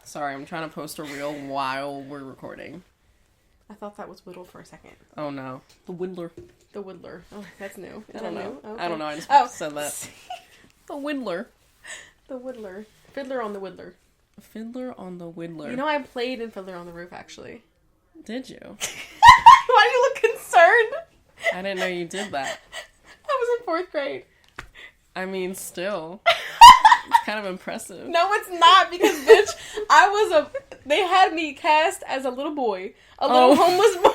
Sorry, I'm trying to post a reel while we're recording. I thought that was Whittle for a second. Oh no. The Whittler. The Whittler. Oh, that's new. I don't know. Okay. I don't know. I just said that. The Whittler. The Whittler. Fiddler on the Whittler. Fiddler on the Whittler. You know, I played in Fiddler on the Roof, actually. Did you? Why do you look concerned? I didn't know you did that. I was in 4th grade. I mean, still. It's kind of impressive. No, it's not, because, bitch, they had me cast as a little boy. A little homeless boy.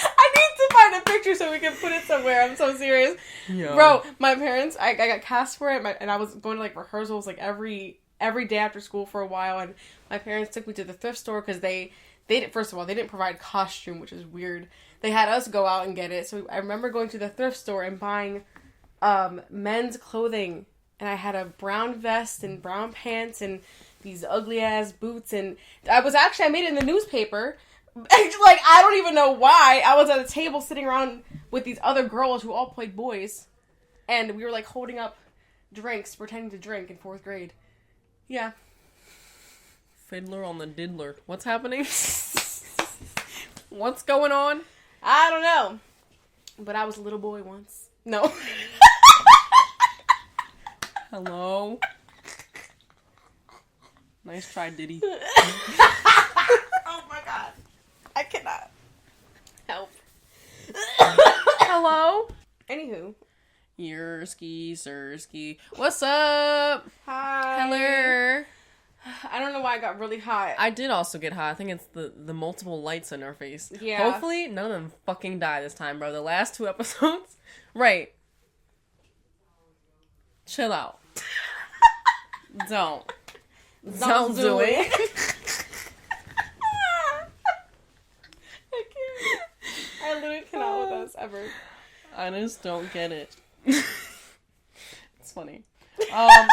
I need to find a picture so we can put it somewhere. I'm so serious. Yo. Bro, my parents, I got cast for it, and I was going to, like, rehearsals, like, every day after school for a while, and my parents took me to the thrift store, because they first of all, they didn't provide costume, which is weird. They had us go out and get it, so I remember going to the thrift store and buying men's clothing, and I had a brown vest and brown pants and these ugly ass boots, and I made it in the newspaper. Like, I don't even know why. I was at a table sitting around with these other girls who all played boys, and we were like holding up drinks, pretending to drink in 4th grade. Yeah. Fiddler on the Diddler. What's happening? What's going on? I don't know. But I was a little boy once. No. Hello? Nice try, Diddy. Oh my god. I cannot help. Hello? Anywho. Yerski, Sirski. What's up? Hi. Hello. I don't know why I got really hot. I did also get hot. I think it's the multiple lights in our face. Yeah. Hopefully none of them fucking die this time, bro. The last 2 episodes. Right. Chill out. Don't do it. I can't. I literally cannot with us ever. I just don't get it. It's funny. I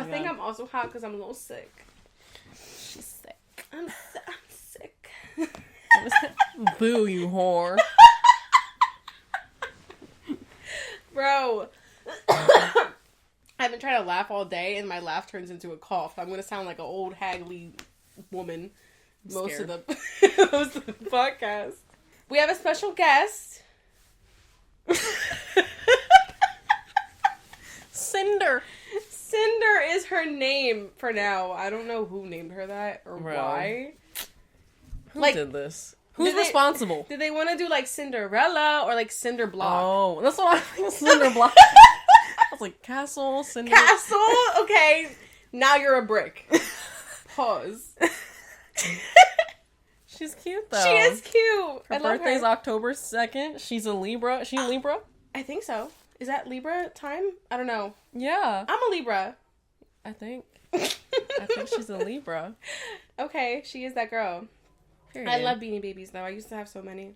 think I'm also hot because I'm a little sick. She's sick. I'm sick. Boo, you whore. Bro. I've been trying to laugh all day, and my laugh turns into a cough. I'm going to sound like an old haggly woman most of the podcast. We have a special guest. Cinder. Cinder is her name for now. I don't know who named her that or why. Who did this? Who's responsible? Did they want to do like Cinderella or like Cinder Block? Oh, that's what I think. Cinder Block. I was like, Castle, Cinder. Castle? Okay. Now you're a brick. Pause. She's cute though. She is cute. Her birthday's October 2nd. She's a Libra. Is she a Libra? I think so. Is that Libra time? I don't know. Yeah. I'm a Libra. I think she's a Libra. Okay, she is that girl. Period. I love Beanie Babies though. I used to have so many.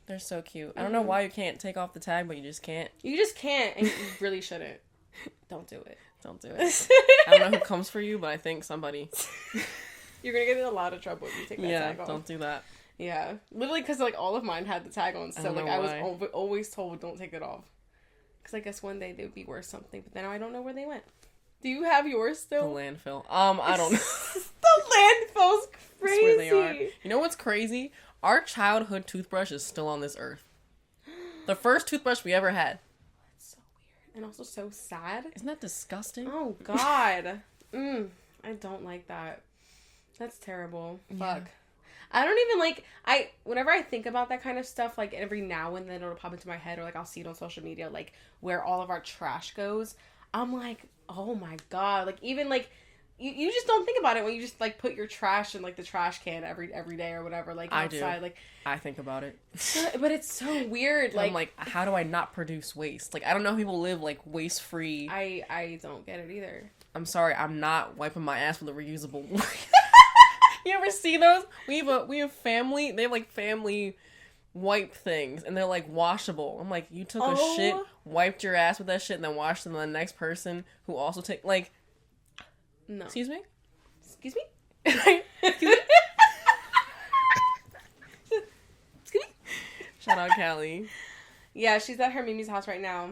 They're so cute. I don't know why you can't take off the tag, but you just can't. You just can't, and you really shouldn't. Don't do it. Don't do it. I don't know who comes for you, but I think somebody. You're gonna get in a lot of trouble if you take that tag off. Yeah, don't do that. Yeah. Literally, because like all of mine had the tag on, so like I was always told don't take it off. Because I guess one day they would be worth something, but now I don't know where they went. Do you have yours still? The landfill. I don't know. The landfill's crazy. That's where they are. You know what's crazy? Our childhood toothbrush is still on this earth. The first toothbrush we ever had. That's so weird. And also so sad. Isn't that disgusting? Oh, God. I don't like that. That's terrible. Yeah. Fuck. I don't even whenever I think about that kind of stuff, like every now and then it'll pop into my head or like I'll see it on social media, like where all of our trash goes. I'm like, oh my God. Like even like, you just don't think about it when you just like put your trash in like the trash can every day or whatever, like outside. I do. Like I think about it. But it's so weird. Like, I'm like, how do I not produce waste? Like I don't know how people live like waste free. I don't get it either. I'm sorry, I'm not wiping my ass with a reusable. You ever see those? We have family. They have like family wipe things, and they're like washable. I'm like, you took a shit, wiped your ass with that shit, and then washed it on the next person who also like. No. Excuse me. Excuse me. Excuse me. Excuse me. Shout out Callie. Yeah, she's at her Mimi's house right now.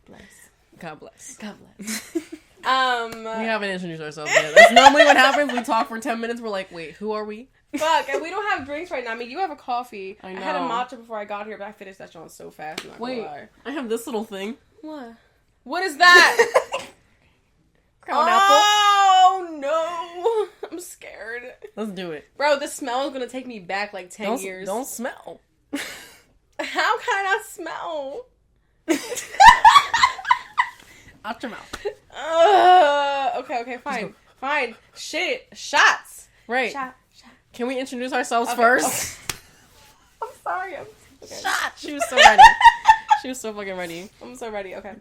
Bless. God bless. God bless. We haven't introduced ourselves yet. That's normally what happens. We talk for 10 minutes. We're like, wait, who are we? Fuck, and we don't have drinks right now. I mean, you have a coffee. I know. had a matcha before I got here, but I finished that shit so fast. I'm not gonna lie. I have this little thing. What? What is that? Crown apple. Oh, no. I'm scared. Let's do it. Bro, this smell is gonna take me back like 10 years. Don't smell. How can I not smell? Out your mouth. Okay, fine. Fine. Shit. Shots. Right. Shot. Can we introduce ourselves first? Okay. I'm sorry. Okay. Shot. She was so ready. She was so fucking ready. I'm so ready. Okay.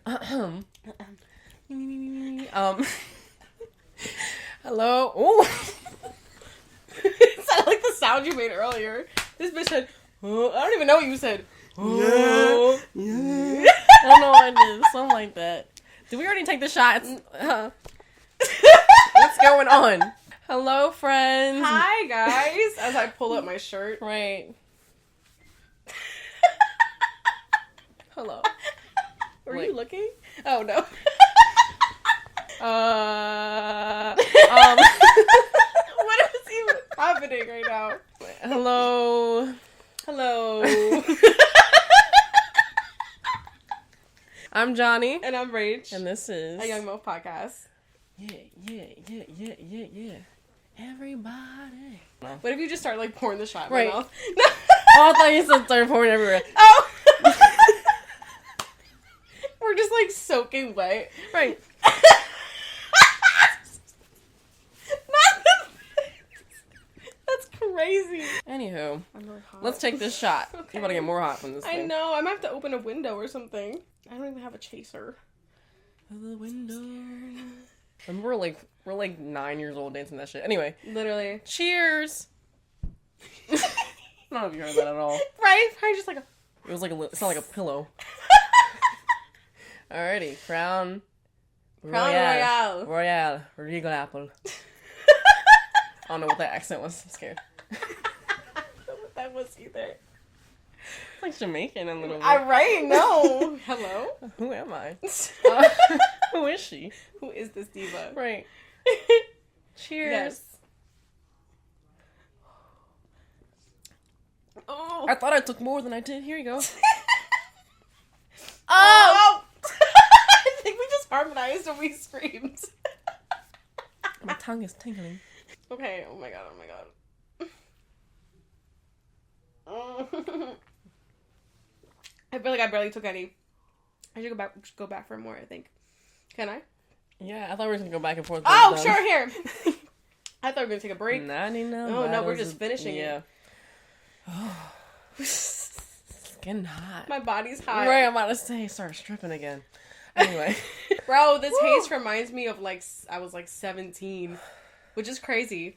Hello. Ooh. It sounded like the sound you made earlier. This bitch said, I don't even know what you said. Yeah. I don't know what I did. Something like that. Did we already take the shots? What's going on? Hello, friends. Hi, guys. As I pull up my shirt. Right. Hello. Were you looking? Oh, no. What is even happening right now? Hello. Hello. I'm Johnny. And I'm Rach. And this is a Young Milf podcast. Yeah. Everybody. What if you just start like pouring the shot in right. my mouth? Oh, I thought you said start pouring everywhere. Oh. We're just like soaking wet. Right. That's crazy. Anywho, I'm really hot. let's take this shot. Okay. You're about to get more hot from this I thing. know. I might have to open a window or something. I don't even have a chaser. The window. And we're like 9 years old dancing that shit. Anyway. Literally. Cheers. I don't know if you heard that at all. Right? Probably just like a... It was like it sounded like a pillow. Alrighty. Crown Royale. Regal apple. I don't know what that accent was. I'm scared. I don't know what that was either. It's like Jamaican a little bit. Right? No. Hello? Who am I? Who is she? Who is this diva? Right. Cheers. Yes. Oh. I thought I took more than I did. Here you go. Oh! I think we just harmonized when we screamed. My tongue is tingling. Okay, oh my god. I feel like I barely took any. I should go back for more, I think. Can I? Yeah, I thought we were going to go back and forth. Oh, sure, here. I thought we were going to take a break. No, we're just finishing it. It's getting hot. My body's hot. Right, I'm about to say, start stripping again. Anyway. Bro, this haze reminds me of like, I was like 17, which is crazy.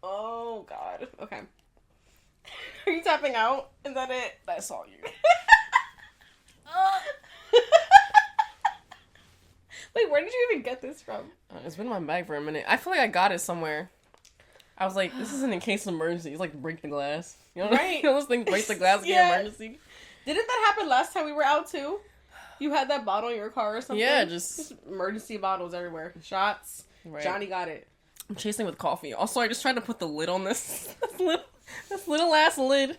Oh, God. Okay. Are you tapping out? Is that it? That's all you. Wait, where did you even get this from? It's been in my bag for a minute. I feel like I got it somewhere. I was like, this isn't in case of emergency. It's like break the glass. You know, right? You know those things, break the glass in emergency? Didn't that happen last time we were out too? You had that bottle in your car or something? Yeah, just emergency bottles everywhere. Shots. Right. Johnny got it. I'm chasing with coffee. Also, I just tried to put the lid on this little ass lid.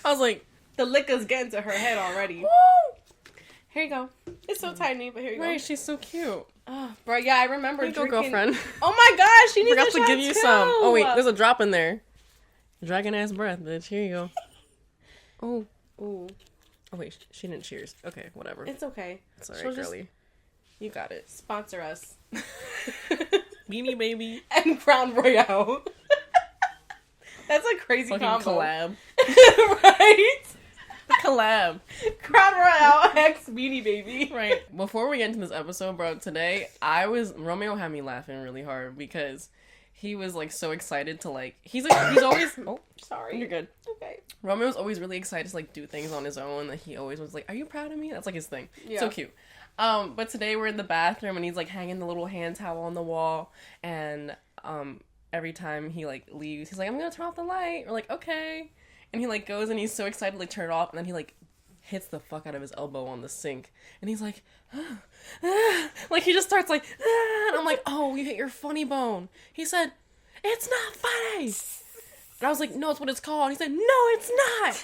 I was like, the liquor's getting to her head already. Woo! Here you go. It's so tiny, but here you go. Right, she's so cute. Oh, bro, yeah, I remember drinking. Go, girlfriend. Oh my gosh, she needs forgot to give you too. some. Oh wait, there's a drop in there. Dragon ass breath, bitch. Here you go. Oh. Ooh. Oh wait, she didn't cheers. Okay, whatever. It's okay. It's alright, girly. You got it. Sponsor us. Beanie Baby. And Crown Royale. That's a crazy fucking combo. Collab. Right? Collab. Crown Royale X Beanie Baby. Right. Before we get into this episode, bro, today Romeo had me laughing really hard because he was like so excited to like he's always sorry. You're good. Okay. Romeo's always really excited to like do things on his own. Like he always was like, "Are you proud of me?" That's like his thing. Yeah. So cute. But today we're in the bathroom and he's like hanging the little hand towel on the wall and every time he, like, leaves, he's like, I'm gonna turn off the light. We're like, okay. And he, like, goes and he's so excited to, like, turn it off. And then he, like, hits the fuck out of his elbow on the sink. And he's like, like, he just starts, like, and I'm like, oh, you hit your funny bone. He said, it's not funny. And I was like, no, it's what it's called. And he said, no, it's not.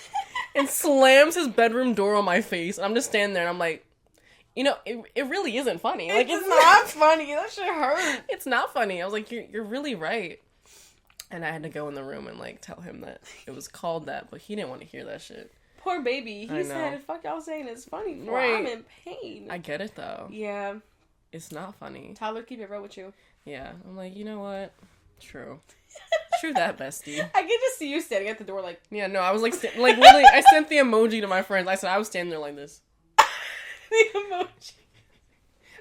And slams his bedroom door on my face. And I'm just standing there and I'm like, you know, it really isn't funny. Like, it's not funny. That shit hurt. It's not funny. I was like, you're really right. And I had to go in the room and, like, tell him that it was called that, but he didn't want to hear that shit. Poor baby. He said, fuck y'all saying it's funny for. Right. I'm in pain. I get it, though. Yeah. It's not funny. Tyler, keep it real with you. Yeah. I'm like, you know what? True. True that, bestie. I can just see you standing at the door like... Yeah, no, I was like, like, literally, I sent the emoji to my friends. I said, I was standing there like this. The emoji.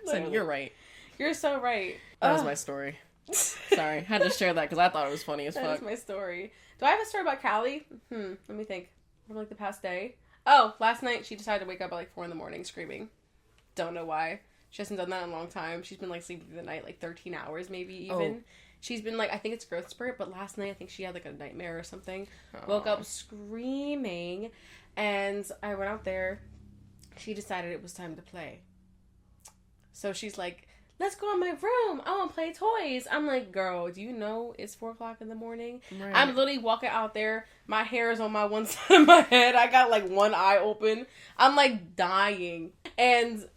I said, you're right. You're so right. That was my story. Sorry, had to share that because I thought it was funny as fuck. That is my story. Do I have a story about Callie? Let me think. From, like, the past day. Oh, last night she decided to wake up at, like, 4 a.m. screaming. Don't know why. She hasn't done that in a long time. She's been, like, sleeping through the night, like, 13 hours maybe even. Oh. She's been, like, I think it's growth spurt, but last night I think she had, like, a nightmare or something. Aww. Woke up screaming, and I went out there. She decided it was time to play. So she's like, let's go in my room. I want to play toys. I'm like, girl, do you know it's 4 o'clock in the morning? Right. I'm literally walking out there. My hair is on my one side of my head. I got, like, one eye open. I'm, like, dying. And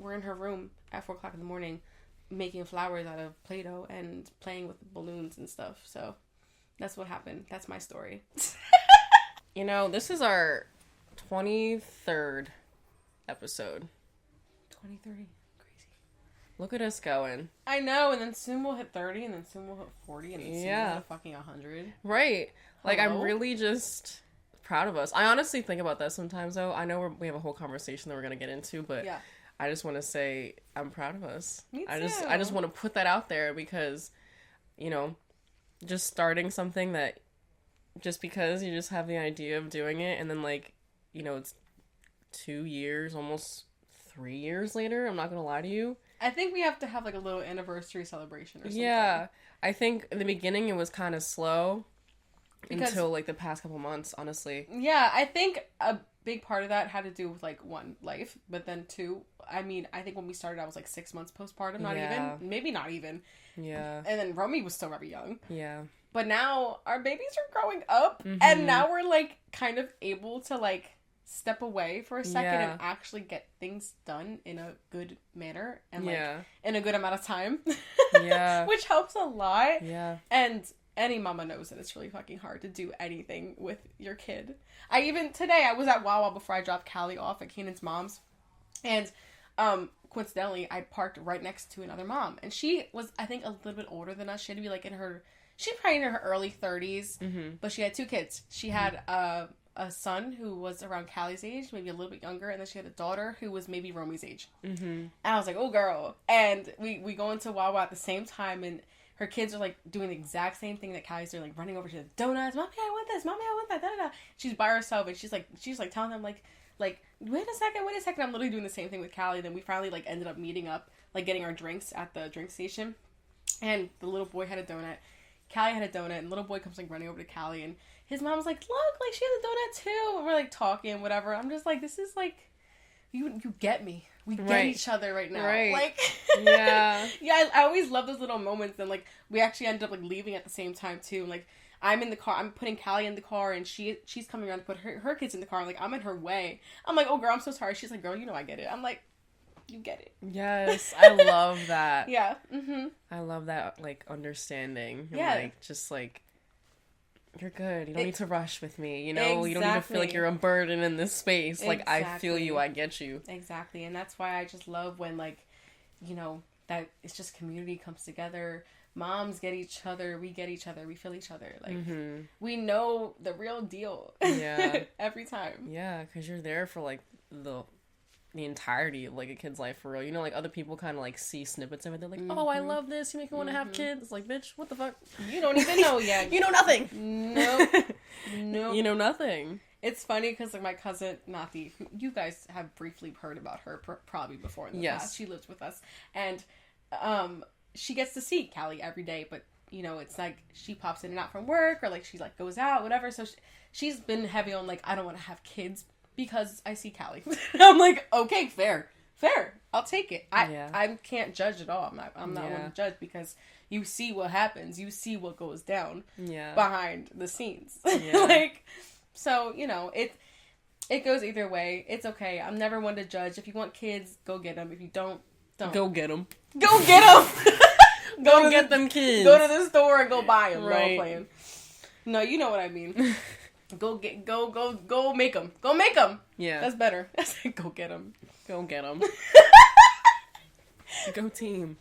we're in her room at 4 o'clock in the morning making flowers out of Play-Doh and playing with balloons and stuff. So that's what happened. That's my story. You know, this is our 23rd episode. 23. Look at us going. I know, and then soon we'll hit 30, and then soon we'll hit 40, and then soon we'll hit fucking 100. Right. Like, I'm really just proud of us. I honestly think about that sometimes, though. I know we have a whole conversation that we're going to get into, but I just want to say I'm proud of us. Me too. I just want to put that out there because, you know, just starting something that just because you just have the idea of doing it, and then, like, you know, it's 2 years, almost 3 years later, I'm not going to lie to you. I think we have to have, like, a little anniversary celebration or something. Yeah. I think in the beginning it was kind of slow until, like, the past couple months, honestly. Yeah, I think a big part of that had to do with, like, one, life, but then two, I mean, I think when we started I was, like, 6 months postpartum, not even. Maybe not even. Yeah. And then Romy was still very young. Yeah. But now our babies are growing up, and now we're, like, kind of able to, like, step away for a second and actually get things done in a good manner and like in a good amount of time. Which helps a lot. And any mama knows that it's really fucking hard to do anything with your kid. Today I was at Wawa before I dropped Callie off at Keenan's mom's, and coincidentally I parked right next to another mom, and she was, I think, a little bit older than us. She had to be like she's probably in her early 30s, but she had 2 kids. She had a son who was around Callie's age, maybe a little bit younger, and then she had a daughter who was maybe Romy's age. And I was like, oh, girl. And we go into Wawa at the same time, and her kids are, like, doing the exact same thing that Callie's doing, like, running over to the donuts. Mommy, I want this. Mommy, I want that. Da-da-da. She's by herself, and she's like telling them, like, wait a second. I'm literally doing the same thing with Callie. Then we finally, like, ended up meeting up, like, getting our drinks at the drink station. And the little boy had a donut. Callie had a donut, and little boy comes, like, running over to Callie, and his mom's like, look, like, she has a donut too. And we're, like, talking, whatever. I'm just like, this is, like, you get me. We get each other right now. Right. Like, yeah. I always love those little moments. And, like, we actually ended up, like, leaving at the same time, too. And, like, I'm in the car. I'm putting Callie in the car, and she's coming around to put her kids in the car. I'm like, I'm in her way. I'm like, oh, girl, I'm so sorry. She's like, girl, you know I get it. I'm like, you get it. Yes. I love that. Yeah. I love that, like, understanding. Yeah. And, like, just, like, you're good. You don't need to rush with me. You know, Exactly. You don't need to feel like you're a burden in this space. Like, Exactly. I feel you. I get you. Exactly. And that's why I just love when, like, you know, that it's just community comes together. Moms get each other. We get each other. We feel each other. Like, we know the real deal. Yeah. Every time. Yeah, because you're there for, like, the entirety of, like, a kid's life for real. You know, like, other people kind of, like, see snippets of it. They're like, oh, I love this. You make me want to have kids. It's like, bitch, what the fuck? You don't even know yet. You know nothing. Nope. You know nothing. It's funny because, like, my cousin, Nathi, who you guys have briefly heard about her probably before in the past. She lives with us. And she gets to see Callie every day, but you know, it's like she pops in and out from work, or like she like goes out, whatever. So she's been heavy on like, I don't want to have kids because I see Callie. I'm like, okay, fair, I'll take it. I can't judge at all. I'm not one to judge, because you see what happens, you see what goes down behind the scenes. Like, so, you know, it goes either way. It's okay. I'm never one to judge. If you want kids, go get them. If you don't. Go get them. Go get them. Go get them kids. Go to the store and go buy them. Right. No playing. No, you know what I mean. Go make them. Go make them. Yeah. That's better. Go get them. Go get them. Go team.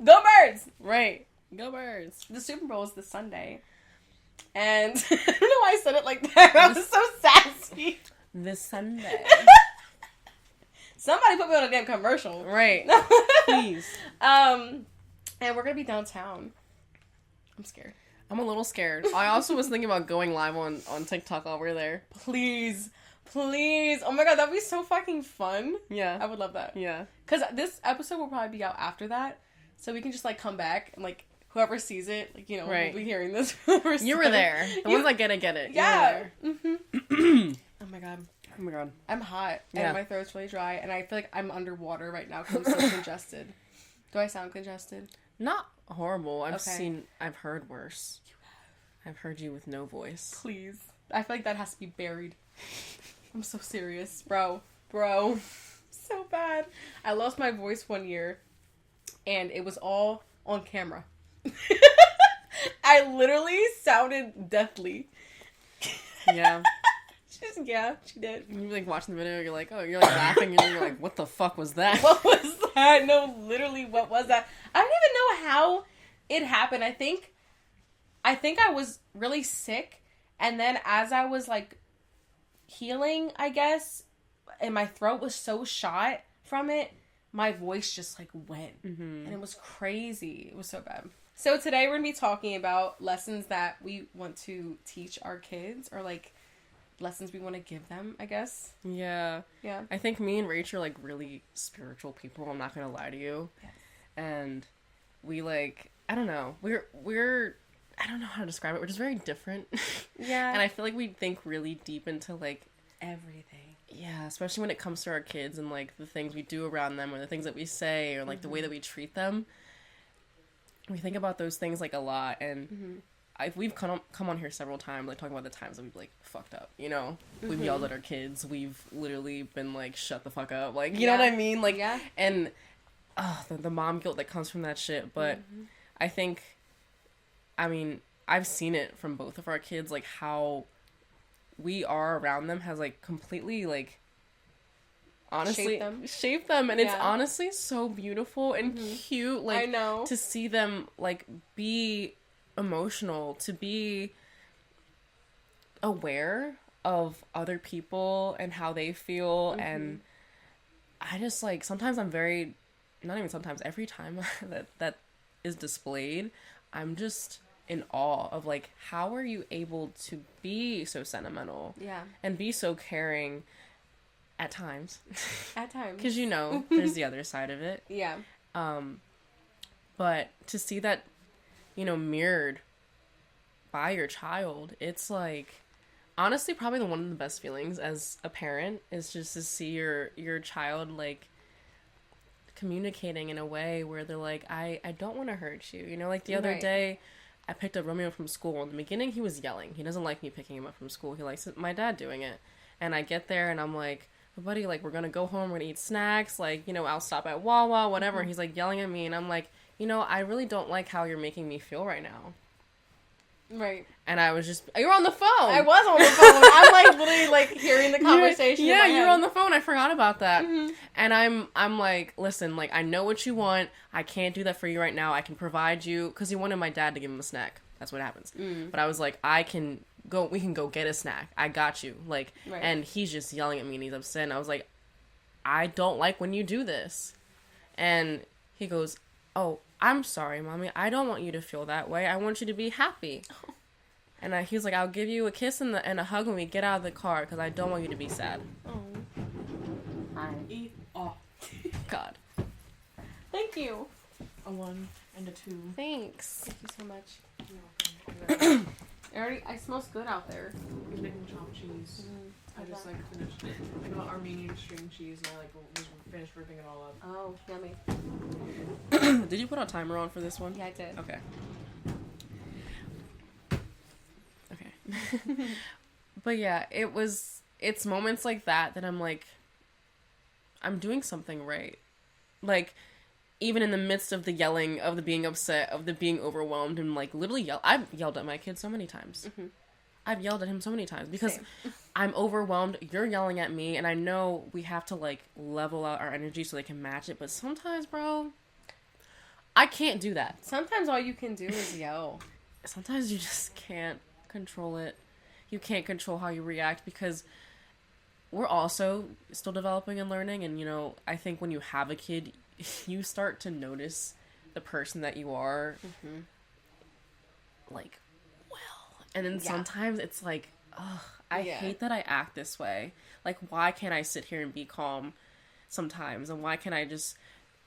Go Birds. Right. Go Birds. The Super Bowl is this Sunday. And I don't know why I said it like that. I was so sassy. This Sunday. Somebody put me on a damn commercial. Right. Please. And we're going to be downtown. I'm scared. I'm a little scared. I also was thinking about going live on TikTok while we're there. Please. Oh my god, that'd be so fucking fun. Yeah. I would love that. Yeah. Because this episode will probably be out after that. So we can just, like, come back and, like, whoever sees it, like, you know, right. will be hearing this. You were there. The ones that get it. Yeah. Mm-hmm. Oh my god. I'm hot. Yeah. And my throat's really dry. And I feel like I'm underwater right now because I'm so congested. Do I sound congested? Not horrible. I've heard worse. You have. I've heard you with no voice. Please. I feel like that has to be buried. I'm so serious. Bro. So bad. I lost my voice one year. And it was all on camera. I literally sounded deathly. Yeah. She did. You like watching the video, you're like laughing, and you're like, what the fuck was that? What was that? No, literally, what was that? I don't even know how it happened. I think I was really sick, and then as I was like healing, I guess, and my throat was so shot from it, my voice just like went, and it was crazy. It was so bad. So today we're gonna be talking about lessons that we want to teach our kids, or like lessons we want to give them, I guess. Yeah. Yeah. I think me and Rach are like really spiritual people, I'm not gonna lie to you. Yes. And we like, I don't know, we're I don't know how to describe it, we're just very different. Yeah. And I feel like we think really deep into like everything. Yeah, especially when it comes to our kids and like the things we do around them, or the things that we say, or like the way that we treat them. We think about those things like a lot, and we've come on here several times, like talking about the times that we've like fucked up, you know? We've yelled at our kids, we've literally been like, shut the fuck up, like, you know what I mean? Like, and the mom guilt that comes from that shit, but I think, I mean, I've seen it from both of our kids, like how we are around them has like completely like honestly shaped them, and it's honestly so beautiful and cute, like, I know, to see them like be emotional, to be aware of other people and how they feel, and I just like, sometimes I'm very, not even sometimes, every time that is displayed, I'm just in awe of like, how are you able to be so sentimental and be so caring at times, because you know there's the other side of it, but to see that, you know, mirrored by your child, it's like honestly probably one of the best feelings as a parent, is just to see your child like communicating in a way where they're like, I don't want to hurt you, you know, like the other day I picked up Romeo from school. In the beginning he was yelling, he doesn't like me picking him up from school, he likes my dad doing it, and I get there and I'm like, buddy, like, we're gonna go home, we're gonna eat snacks, like, you know, I'll stop at Wawa, whatever. He's like yelling at me, and I'm like, you know, I really don't like how you're making me feel right now. Right. And I was just, you're on the phone. I was on the phone. I'm like literally like hearing the conversation. Yeah, you're on the phone. I forgot about that. And I'm like, listen, like, I know what you want. I can't do that for you right now. I can provide you, because he wanted my dad to give him a snack. That's what happens. But I was like, we can go get a snack. I got you. Like, and he's just yelling at me and he's upset. And I was like, I don't like when you do this. And he goes, oh, I'm sorry, Mommy. I don't want you to feel that way. I want you to be happy. And he was like, I'll give you a kiss and a hug when we get out of the car, because I don't want you to be sad. God. Thank you. A 1. And a 2. Thanks. Thank you so much. You're welcome. I smells good out there. We're making chopped cheese. I just like finished. I got Armenian string cheese and I like just finished ripping it all up. Oh, yummy. Did you put a timer on for this one? Yeah, I did. Okay. Okay. But yeah, it's moments like that I'm like, I'm doing something right. Like, even in the midst of the yelling, of the being upset, of the being overwhelmed, and like literally I've yelled at my kid so many times. Mm-hmm. I've yelled at him so many times because I'm overwhelmed. You're yelling at me, and I know we have to like level out our energy so they can match it. But sometimes, bro, I can't do that. Sometimes all you can do is yell. Sometimes you just can't control it. You can't control how you react because we're also still developing and learning. And, you know, I think when you have a kid, you start to notice the person that you are, like, well. And then sometimes it's like, ugh, I hate that I act this way. Like, why can't I sit here and be calm sometimes? And why can't I just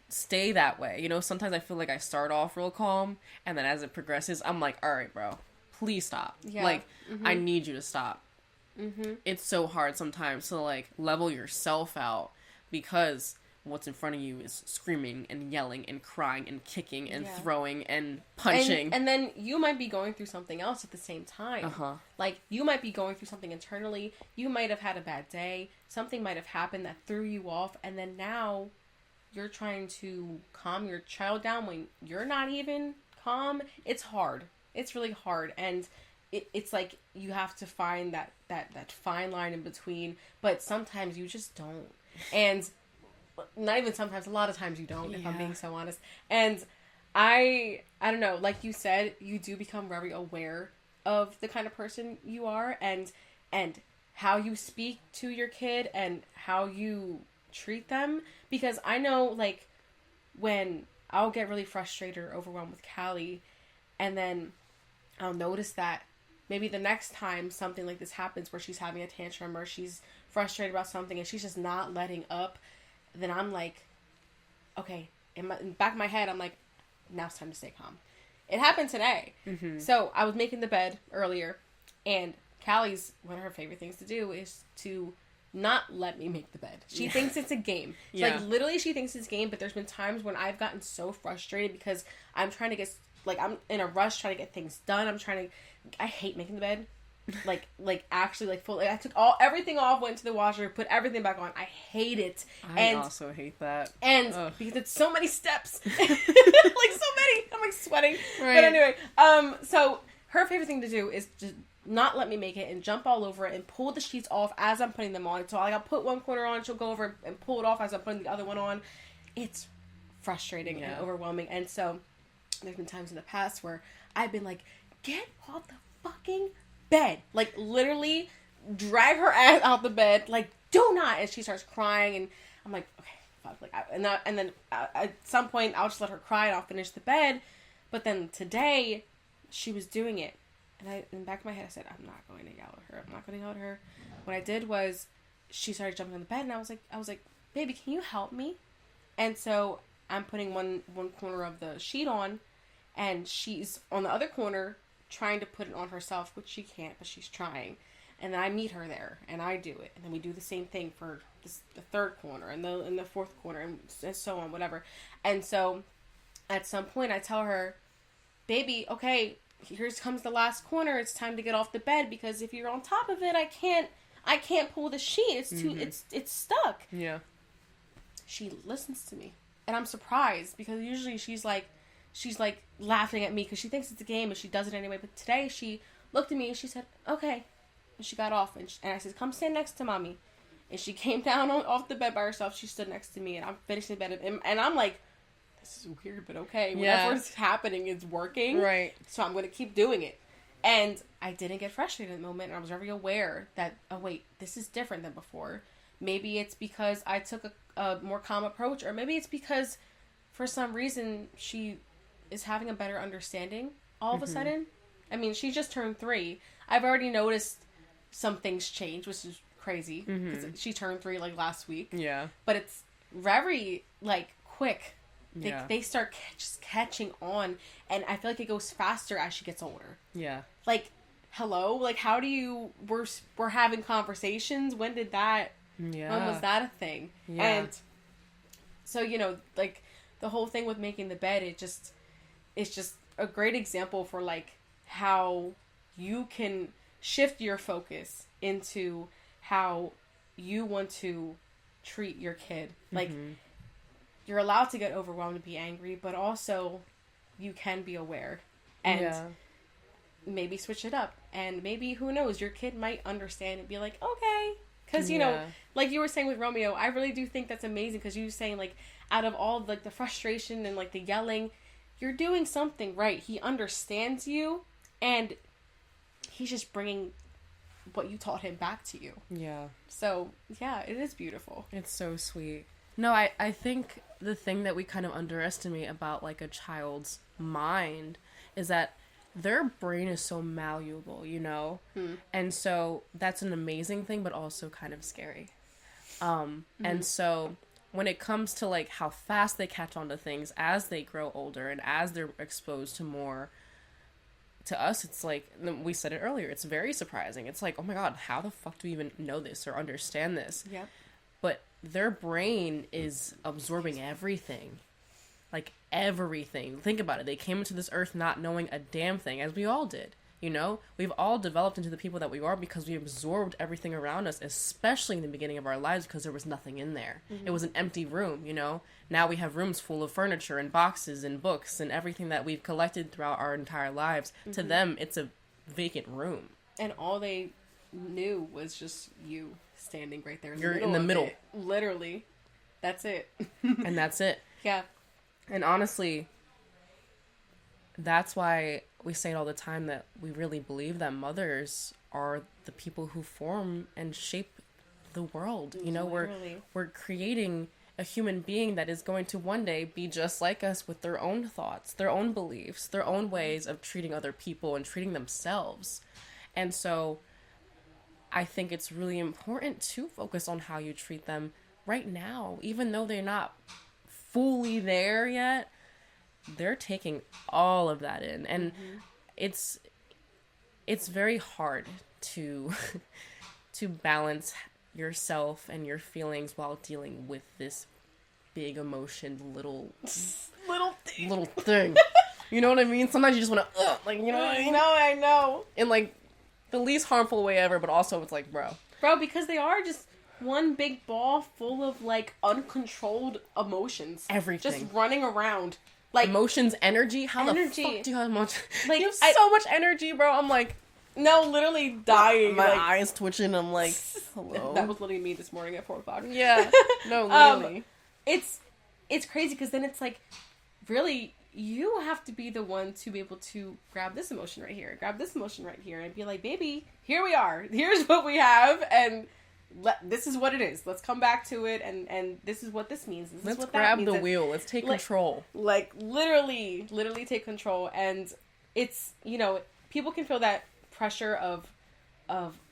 stay that way? You know, sometimes I feel like I start off real calm, and then as it progresses, I'm like, all right, bro, please stop. Yeah. Like, I need you to stop. It's so hard sometimes to, like, level yourself out because what's in front of you is screaming and yelling and crying and kicking and throwing and punching. And then you might be going through something else at the same time. Like, you might be going through something internally. You might have had a bad day. Something might have happened that threw you off. And then now you're trying to calm your child down when you're not even calm. It's hard. It's really hard. And it's like you have to find that fine line in between. But sometimes you just don't. And not even sometimes, a lot of times you don't, if I'm being so honest. And I don't know, like you said, you do become very aware of the kind of person you are and how you speak to your kid and how you treat them. Because I know, like, when I'll get really frustrated or overwhelmed with Callie, and then I'll notice that maybe the next time something like this happens where she's having a tantrum or she's frustrated about something and she's just not letting up, then I'm like, okay, in the back of my head, I'm like, now it's time to stay calm. It happened today. So I was making the bed earlier, and Callie's, one of her favorite things to do is to not let me make the bed. She thinks it's a game. Like, literally, she thinks it's a game, but there's been times when I've gotten so frustrated because I'm trying to get, like, I'm in a rush trying to get things done. I hate making the bed. Like actually, like, full. Like, I took everything off, went to the washer, put everything back on. I hate it. I also hate that. And because it's so many steps, like, so many. I'm like sweating. Right. But anyway, so her favorite thing to do is just not let me make it and jump all over it and pull the sheets off as I'm putting them on. So like, I'll put one corner on, she'll go over and pull it off as I'm putting the other one on. It's frustrating and overwhelming. And so there's been times in the past where I've been like, get off the fucking bed, like, literally drag her ass out the bed, like, do not, and she starts crying, and I'm like, okay, fuck, like, and then at some point I'll just let her cry and I'll finish the bed. But then today she was doing it, and in the back of my head I said, I'm not going to yell at her. What I did was she started jumping on the bed, and I was like, baby, can you help me? And so I'm putting one corner of the sheet on, and she's on the other corner trying to put it on herself, which she can't, but she's trying. And then I meet her there, and I do it. And then we do the same thing for the third corner, and the fourth corner, and so on, whatever. And so, at some point, I tell her, baby, okay, here comes the last corner. It's time to get off the bed, because if you're on top of it, I can't pull the sheet. It's too, it's stuck. Yeah. She listens to me. And I'm surprised, because usually she's like laughing at me because she thinks it's a game and she does it anyway. But today she looked at me and she said, okay. And she got off and I said, come stand next to mommy. And she came down off the bed by herself. She stood next to me and I'm finishing the bed. And I'm like, this is weird, but okay. Whatever's happening is working. Right. So I'm going to keep doing it. And I didn't get frustrated in the moment. And I was very aware that, oh wait, this is different than before. Maybe it's because I took a more calm approach, or maybe it's because for some reason she is having a better understanding all of a sudden. I mean, she just turned 3. I've already noticed some things change, which is crazy, because she turned 3 like last week. Yeah. But it's very, like, quick They start just catching on, and I feel like it goes faster as she gets older. Yeah. Like, hello? Like, how do you... We're having conversations? When did that... Yeah. When was that a thing? Yeah. And so, you know, like, the whole thing with making the bed, it's just a great example for, like, how you can shift your focus into how you want to treat your kid. Like, you're allowed to get overwhelmed and be angry, but also you can be aware and maybe switch it up. And maybe, who knows, your kid might understand and be like, okay. Because, you know, like you were saying with Romeo, I really do think that's amazing, because you were saying, like, out of all, like, the frustration and, like, the yelling, you're doing something right. He understands you, and he's just bringing what you taught him back to you. Yeah. So, yeah, it is beautiful. It's so sweet. No, I think the thing that we kind of underestimate about, like, a child's mind is that their brain is so malleable, you know? And so that's an amazing thing, but also kind of scary. And so when it comes to, like, how fast they catch on to things as they grow older and as they're exposed to more, to us, it's like, we said it earlier, it's very surprising. It's like, oh my God, how the fuck do we even know this or understand this? Yep. But their brain is absorbing everything. Like, everything. Think about it. They came into this earth not knowing a damn thing, as we all did. You know? We've all developed into the people that we are because we absorbed everything around us, especially in the beginning of our lives, because there was nothing in there. It was an empty room, you know? Now we have rooms full of furniture and boxes and books and everything that we've collected throughout our entire lives. To them, it's a vacant room. And all they knew was just you standing right there You're in the middle. Literally. That's it. And that's it. Yeah. And honestly, that's why we say it all the time, that we really believe that mothers are the people who form and shape the world. You know, we're creating a human being that is going to one day be just like us, with their own thoughts, their own beliefs, their own ways of treating other people and treating themselves. And so I think it's really important to focus on how you treat them right now, even though they're not fully there yet. They're taking all of that in, and it's very hard to to balance yourself and your feelings while dealing with this big emotion little thing. You know what I mean? Sometimes you just want to like, you know what I mean? I know. In, like, the least harmful way ever, but also it's like, bro, because they are just one big ball full of, like, uncontrolled emotions. Everything. Just running around. Like, emotions, energy. How the fuck do you have much? Like, you have so much energy, bro. I'm like, no, literally dying. My like, eyes twitching. I'm like, hello. That was literally me this morning at 4 o'clock. Yeah. No, literally. It's crazy, because then it's like, really, you have to be the one to be able to grab this emotion right here, grab this emotion right here, and be like, baby, here we are. Here's what we have, and this is what it is. Let's come back to it, and this is what this means. This Let's is what grab that means. the wheel. Let's take control. Like, literally take control. And it's, you know, people can feel that pressure of,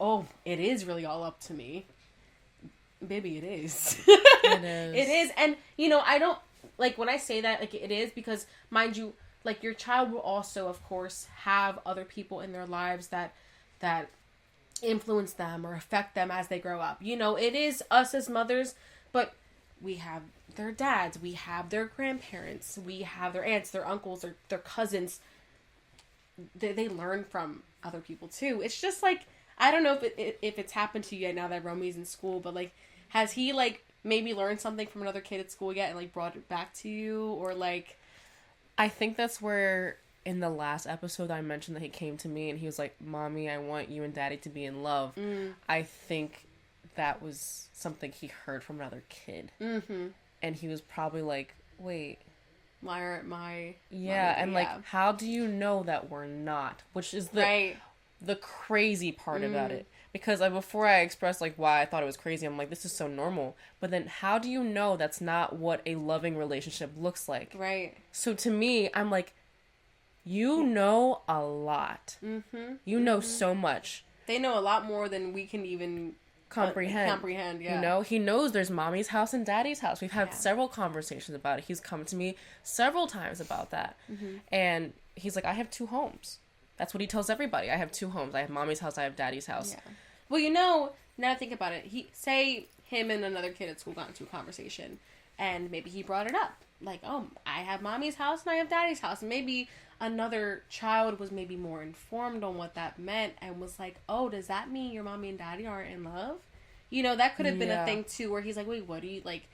oh, it is really all up to me. Baby, it is. It is. It is. And, you know, I don't, like, when I say that, like, it is because, mind you, like, your child will also, of course, have other people in their lives that influence them or affect them as they grow up. You know, it is us as mothers, but we have their dads, we have their grandparents, we have their aunts, their uncles, their cousins. They learn from other people too. It's just like, I don't know if it's happened to you yet now that Romy's in school, but, like, has he, like, maybe learned something from another kid at school yet and, like, brought it back to you? Or, like, I think that's where, in the last episode, I mentioned that he came to me and he was like, Mommy, I want you and Daddy to be in love. I think that was something he heard from another kid. And he was probably like, wait. Why aren't my... Yeah, and, like, how do you know that we're not? Which is the crazy part about it. Because before I expressed, like, why I thought it was crazy, I'm like, this is so normal. But then how do you know that's not what a loving relationship looks like? Right. So to me, I'm like, you know a lot. You know so much. They know a lot more than we can even comprehend, yeah. You know, he knows there's mommy's house and daddy's house. We've had Yeah. several conversations about it. He's come to me several times about that. Mm-hmm. And he's like, I have 2 homes. That's what he tells everybody. I have 2 homes. I have mommy's house. I have daddy's house. Yeah. Well, you know, now I think about it, say him and another kid at school got into a conversation, and maybe he brought it up. Like, oh, I have mommy's house and I have daddy's house. And maybe another child was maybe more informed on what that meant and was like, oh, does that mean your mommy and daddy aren't in love? You know, that could have been a thing too, where he's like, wait, what do you, like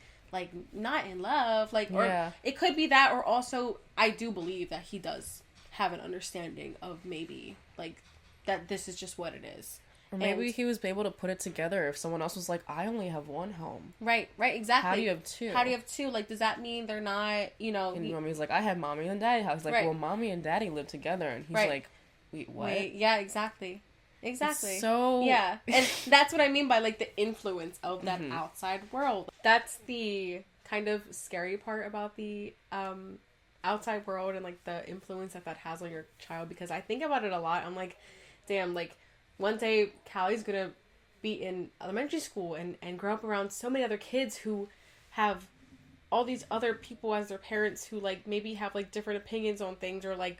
not in love? Like, or it could be that, or also, I do believe that he does have an understanding of maybe, like, that this is just what it is. Or maybe he was able to put it together if someone else was like, I only have 1 home. Right, exactly. How do you have 2? How do you have 2? Like, does that mean they're not, you know... And mommy's like, I have mommy and daddy house. He's like, well, mommy and daddy live together. And he's like, wait, what? Yeah, exactly. Exactly. It's so... Yeah, and that's what I mean by, like, the influence of that outside world. That's the kind of scary part about the outside world and, like, the influence that has on your child, because I think about it a lot. I'm like, damn, like... One day, Callie's gonna be in elementary school and grow up around so many other kids who have all these other people as their parents who, like, maybe have, like, different opinions on things or, like,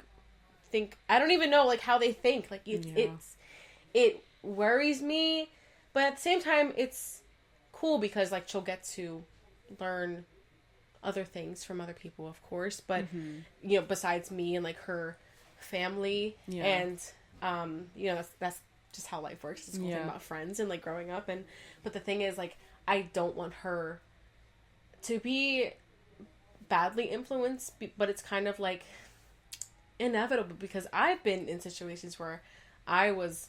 think... I don't even know, like, how they think. Like, it worries me, but at the same time, it's cool because, like, she'll get to learn other things from other people, of course, but, you know, besides me and, like, her family, and, you know, that's just how life works. It's a cool thing about friends and, like, growing up. But the thing is, like, I don't want her to be badly influenced, but it's kind of, like, inevitable, because I've been in situations where I was,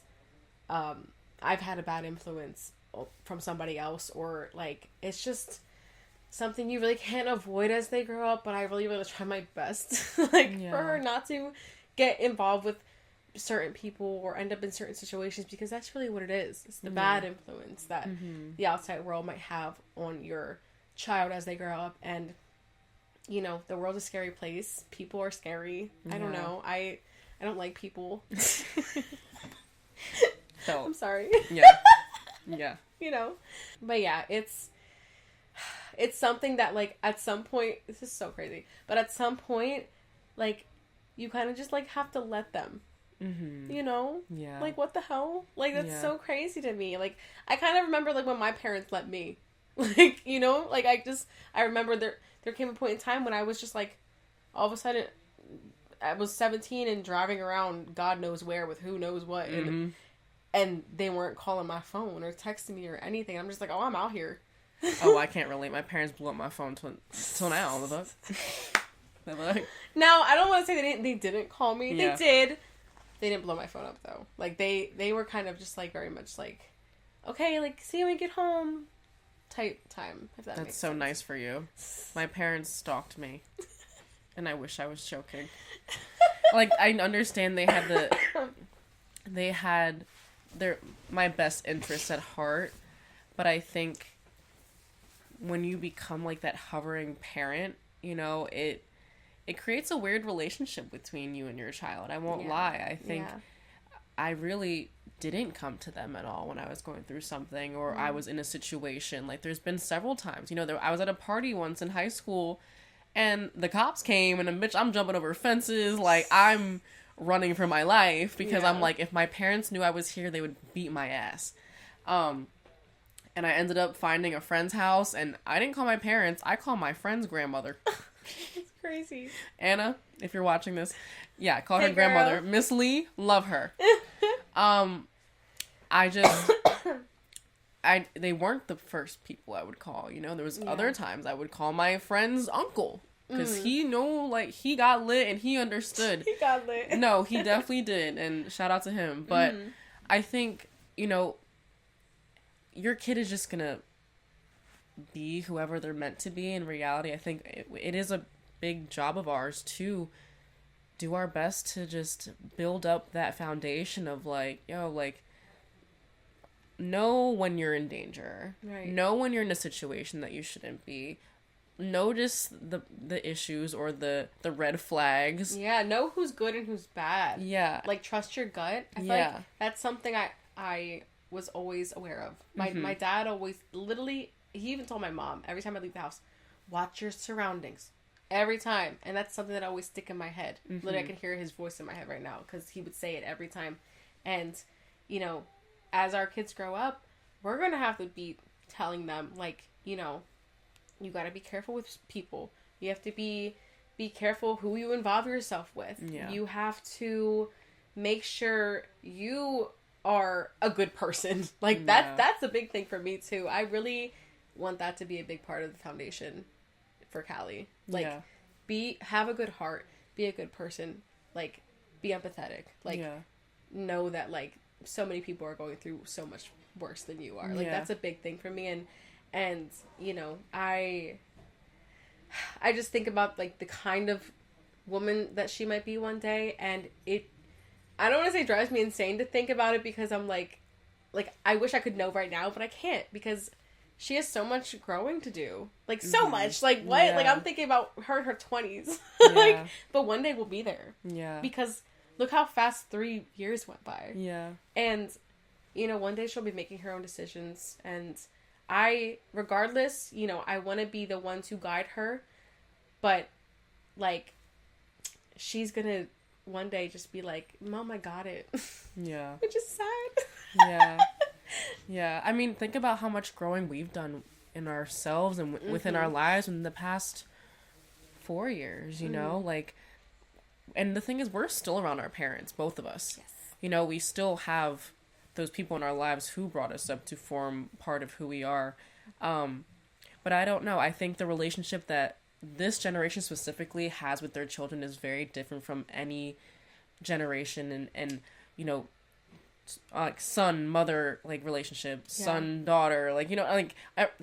I've had a bad influence from somebody else, or, like, it's just something you really can't avoid as they grow up, but I really want to try my best, like, for her not to get involved with certain people or end up in certain situations, because that's really what it is. It's the bad influence that the outside world might have on your child as they grow up. And, you know, the world's a scary place. People are scary. I don't know. I don't like people. I'm sorry. Yeah. You know? But yeah, it's something that, like, at some point, this is so crazy, but at some point, like, you kind of just, like, have to let them. You know? Yeah. Like, what the hell? Like, that's so crazy to me. Like, I kind of remember, like, when my parents let me. Like, you know? Like, I remember there came a point in time when I was just, like, all of a sudden, I was 17 and driving around God knows where with who knows what. And they weren't calling my phone or texting me or anything. I'm just like, oh, I'm out here. Oh, I can't relate. My parents blew up my phone till now. Now, I don't want to say they didn't call me. They did. They didn't blow my phone up, though. Like, they were kind of just, like, very much like, okay, like, see you when you get home type time, if that makes so sense. nice for you. My parents stalked me. And I wish I was joking. Like, I understand they had my best interests at heart, but I think when you become, like, that hovering parent, you know, it creates a weird relationship between you and your child. I won't lie. I think I really didn't come to them at all when I was going through something, or I was in a situation. Like, there's been several times, you know, I was at a party once in high school, and the cops came, and I'm jumping over fences, like, I'm running for my life, because I'm like, if my parents knew I was here, they would beat my ass. And I ended up finding a friend's house, and I didn't call my parents, I called my friend's grandmother. It's crazy. Anna, if you're watching this, call her grandmother. Miss Lee, love her. They weren't the first people I would call, you know. There was other times I would call my friend's uncle, because he got lit and he understood. He got lit. No, he definitely did, and shout out to him. But I think, you know, your kid is just gonna be whoever they're meant to be in reality. I think it is a big job of ours to do our best to just build up that foundation of, like, like, know when you're in danger. Right. Know when you're in a situation that you shouldn't be. Notice the issues or the red flags. Yeah, know who's good and who's bad. Yeah. Like, trust your gut. I feel like that's something I was always aware of. My dad always, literally, he even told my mom, every time I leave the house, watch your surroundings. Every time. And that's something that I always stick in my head. Literally, I can hear his voice in my head right now, because he would say it every time. And, you know, as our kids grow up, we're going to have to be telling them, like, you know, you got to be careful with people. You have to be careful who you involve yourself with. Yeah. You have to make sure you are a good person. Like, that's a big thing for me, too. I really want that to be a big part of the foundation for Callie. Like, have a good heart. Be a good person. Like, be empathetic. Like, know that, like, so many people are going through so much worse than you are. Like, that's a big thing for me. And, you know, I just think about, like, the kind of woman that she might be one day, and I don't want to say drives me insane to think about it, because I'm like, I wish I could know right now, but I can't, because she has so much growing to do. Like, so much. Like, what? Yeah. Like, I'm thinking about her in her 20s. Like, but one day we'll be there. Yeah. Because look how fast 3 years went by. Yeah. And, you know, one day she'll be making her own decisions, and regardless, you know, I want to be the one to guide her, but, like, she's gonna one day just be like, Mom, I got it. Yeah. Which is sad. Yeah. Yeah. I mean, think about how much growing we've done in ourselves and within our lives in the past 4 years, you know? Like, and the thing is, we're still around our parents, both of us. Yes. You know, we still have those people in our lives who brought us up to form part of who we are. But I don't know. I think the relationship that this generation specifically has with their children is very different from any generation, and you know, like son mother, like relationship, son daughter, like, you know, like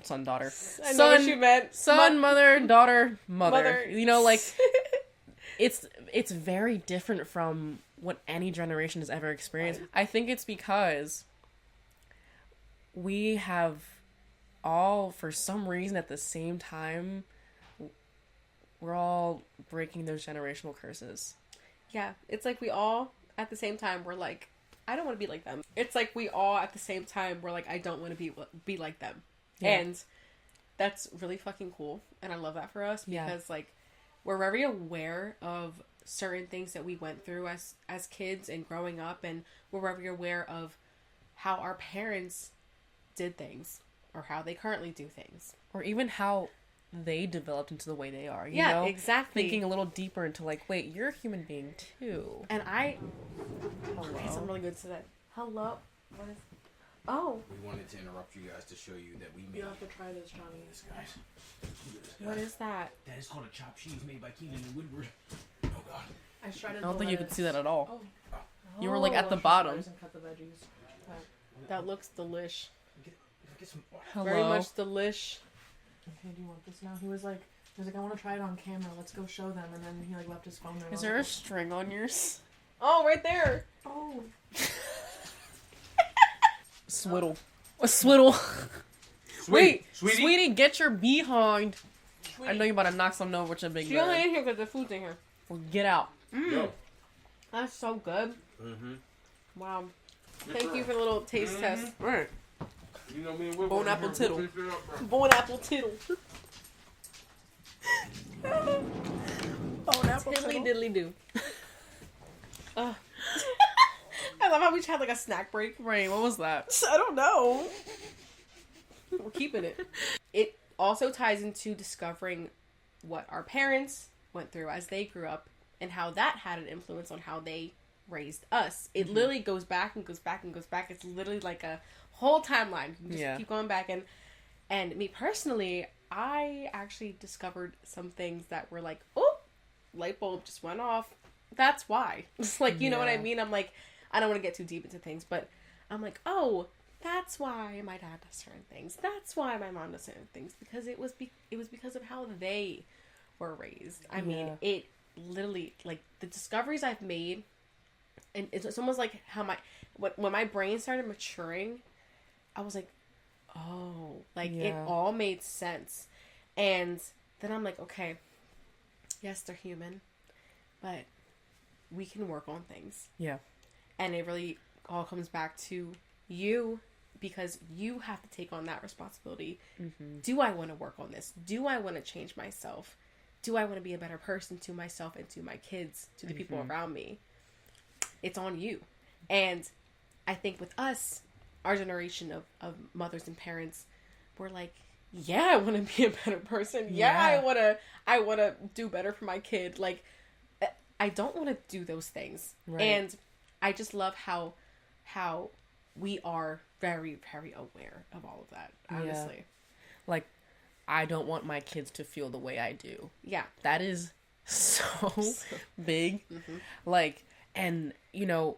son daughter, I know what you meant. Son mother, daughter, mother. You know, like it's very different from what any generation has ever experienced. I think it's because we have all, for some reason, at the same time, we're all breaking those generational curses. Yeah, it's like we all, at the same time, we're like, I don't want to be like them. It's like we all, at the same time, we're like, I don't want to be like them. Yeah. And that's really fucking cool. And I love that for us, because, like, we're very aware of certain things that we went through as kids and growing up, and we're very aware of how our parents did things, or how they currently do things. Or even how they developed into the way they are, you know? Exactly. Thinking a little deeper into, like, wait, you're a human being too. And hello. Something really good today. Hello. What is... Oh. We wanted to interrupt you guys to show you that we made... You have to try this, Johnny. This, guys. What is that? That is called a chopped cheese made by Keenan and Woodward. Oh, God. I don't think you could see that at all. Oh. You were, like, at the bottom. Cut the veggies. That looks delish. Get some... Hello. Very much delish. Okay, do you want this now? He was like, I want to try it on camera. Let's go show them. And then he, like, left his phone there. Is there a string on yours? Oh, right there. Oh. Swiddle. A swiddle. Wait, Sweetie, get your behind. I know you're about to knock something over with your big She only in here because the food's in here. Well, get out. That's so good. Mm-hmm. Wow. Thank you for the little taste test. Right. You know me and Bone apple tittle. Bone apple tittle. Bone apple Tiddly tittle. diddly do. I love how we had like a snack break. Right, what was that? I don't know. We're keeping it. It also ties into discovering what our parents went through as they grew up, and how that had an influence on how they raised us. It literally goes back and goes back and goes back. It's literally like a whole timeline. You just keep going back. And me personally, I actually discovered some things that were like, oh, light bulb just went off. That's why. It's like, you know what I mean? I'm like, I don't want to get too deep into things, but I'm like, oh, that's why my dad does certain things. That's why my mom does certain things, because it was because of how they were raised. I mean, it literally, like, the discoveries I've made, and it's almost like how when my brain started maturing, I was like, oh, like, it all made sense. And then I'm like, okay, yes, they're human, but we can work on things. Yeah. And it really all comes back to you because you have to take on that responsibility. Do I want to work on this? Do I want to change myself? Do I want to be a better person to myself and to my kids, to the people around me? It's on you. And I think with us, our generation of mothers and parents, we're like, yeah, I want to be a better person. Yeah, I want to do better for my kid. Like, I don't want to do those things. Right. And I just love how we are very, very aware of all of that, honestly. Yeah. Like, I don't want my kids to feel the way I do. Yeah. That is so big. Like, and, you know,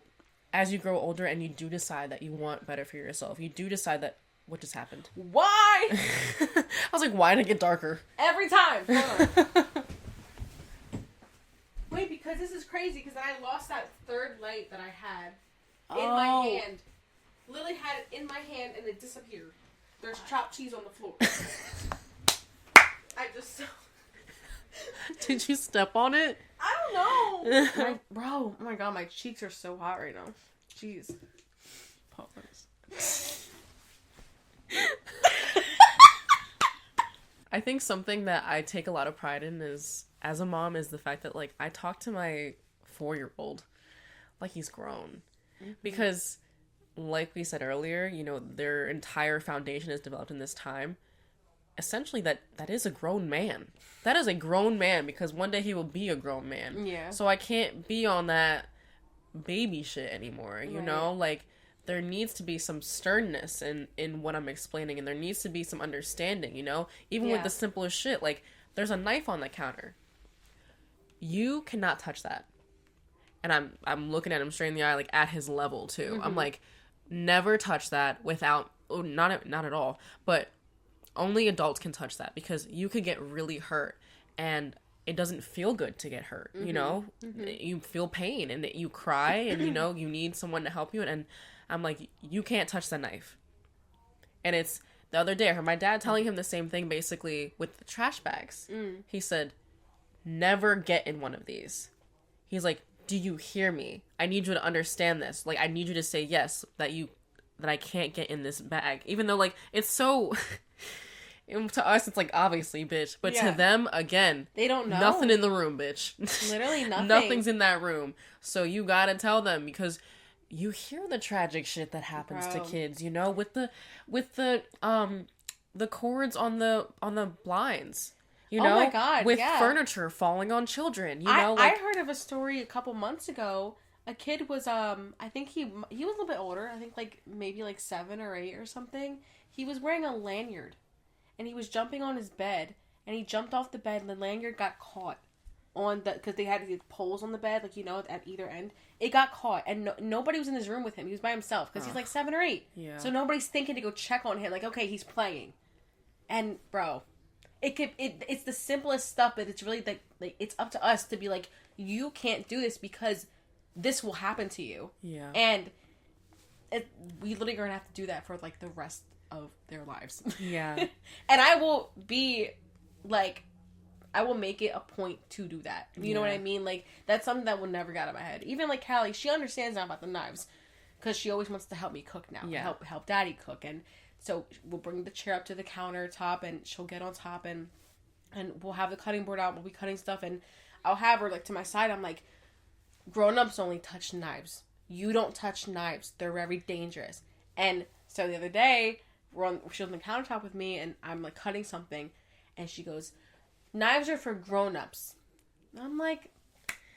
as you grow older and you do decide that you want better for yourself, you do decide that, what just happened? Why? I was like, why did it get darker? Every time. Hold on. Wait, because this is crazy, because I lost that third light that I had in my hand. Literally had it in my hand and it disappeared. There's chopped cheese on the floor. I just... Did you step on it? I don't know. Bro, oh my god, my cheeks are so hot right now. Jeez. Pause. I think something that I take a lot of pride in is, as a mom, is the fact that, like, I talk to my 4-year-old like he's grown. Because, like we said earlier, you know, their entire foundation is developed in this time. Essentially, that is a grown man. That is a grown man, because one day he will be a grown man. Yeah. So I can't be on that baby shit anymore, you know? Like, there needs to be some sternness in what I'm explaining, and there needs to be some understanding, you know? Even with the simplest shit, like, there's a knife on the counter. You cannot touch that. And I'm looking at him straight in the eye, like, at his level, too. I'm like, never touch that without, not at all, but only adults can touch that, because you could get really hurt, and it doesn't feel good to get hurt, you know? You feel pain, and you cry, and, you know, you need someone to help you, and I'm like, you can't touch the knife. And it's, the other day, I heard my dad telling him the same thing, basically, with the trash bags. He said, never get in one of these. He's like, do you hear me? I need you to understand this. Like, I need you to say yes, that I can't get in this bag. Even though, like, it's so... to us, it's like, obviously, bitch. But to them, again... They don't know. Nothing in the room, bitch. Literally nothing. Nothing's in that room. So you gotta tell them, because... You hear the tragic shit that happens to kids, you know, with the cords on the blinds, you know, oh my God, with furniture falling on children, you know. I heard of a story a couple months ago. A kid was I think he was a little bit older. I think like maybe like 7 or 8 or something. He was wearing a lanyard, and he was jumping on his bed, and he jumped off the bed, and the lanyard got caught on the, because they had these poles on the bed, like, you know, at either end. It got caught, and nobody was in his room with him. He was by himself, because he's like 7 or 8. Yeah. So nobody's thinking to go check on him, like, okay, he's playing. And bro, it's the simplest stuff, but it's really like it's up to us to be like, you can't do this, because this will happen to you. Yeah. And we literally are gonna have to do that for like the rest of their lives. Yeah. And I will be like, I will make it a point to do that. You know what I mean? Like, that's something that will never get out of my head. Even, like, Callie, she understands now about the knives. Because she always wants to help me cook now. Yeah. Help Daddy cook. And so we'll bring the chair up to the countertop, and she'll get on top, and we'll have the cutting board out. We'll be cutting stuff, and I'll have her, like, to my side. I'm like, grown-ups only touch knives. You don't touch knives. They're very dangerous. And so the other day, she was on the countertop with me, and I'm, like, cutting something, and she goes... Knives are for grown-ups. I'm like,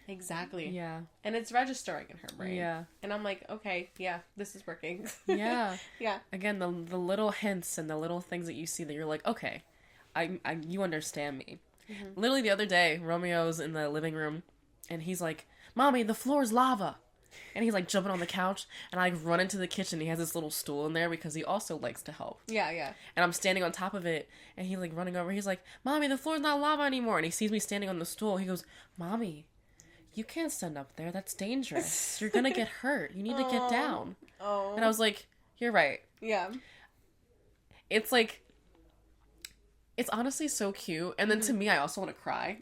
exactly. Yeah. And it's registering in her brain. Yeah. And I'm like, okay, yeah, this is working. Yeah. Yeah. Again, the little hints and the little things that you see that you're like, okay, you understand me. Literally the other day, Romeo's in the living room, and he's like, Mommy, the floor's lava. And he's like jumping on the couch, and I run into the kitchen. He has this little stool in there because he also likes to help. Yeah, yeah. And I'm standing on top of it, and he's like running over. He's like, Mommy, the floor's not lava anymore. And he sees me standing on the stool. He goes, Mommy, you can't stand up there. That's dangerous. You're gonna get hurt. You need to get down. Oh. And I was like, you're right. Yeah. It's like, it's honestly so cute. And then to me, I also want to cry.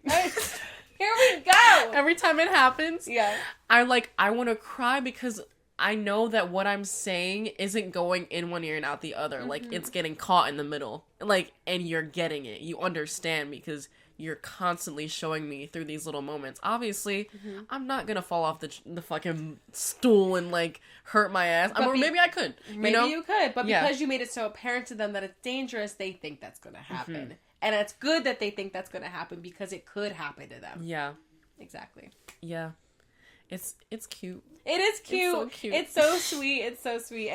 Here we go. Every time it happens, yeah, I want to cry, because I know that what I'm saying isn't going in one ear and out the other. Like, it's getting caught in the middle. Like, and you're getting it. You understand because you're constantly showing me through these little moments. Obviously, I'm not gonna fall off the fucking stool and, like, hurt my ass. Or maybe I could. Maybe you could. But because you made it so apparent to them that it's dangerous, they think that's gonna happen. And it's good that they think that's gonna happen because it could happen to them. Yeah. Exactly. Yeah. It's cute. It is cute. It's so cute. It's so sweet. It's so sweet.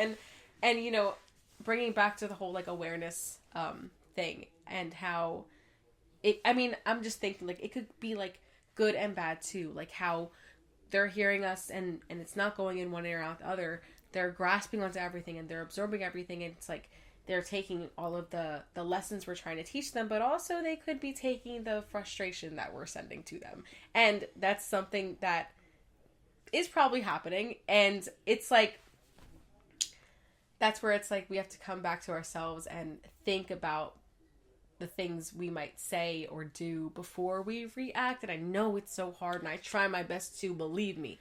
And you know, bringing back to the whole, like, awareness thing and how I'm just thinking, like, it could be, like, good and bad too. Like, how they're hearing us and it's not going in one ear out the other. They're grasping onto everything and they're absorbing everything. And it's like they're taking all of the lessons we're trying to teach them, but also they could be taking the frustration that we're sending to them. And that's something that is probably happening. And it's like, that's where it's like we have to come back to ourselves and think about the things we might say or do before we react. And I know it's so hard and I try my best to, believe me.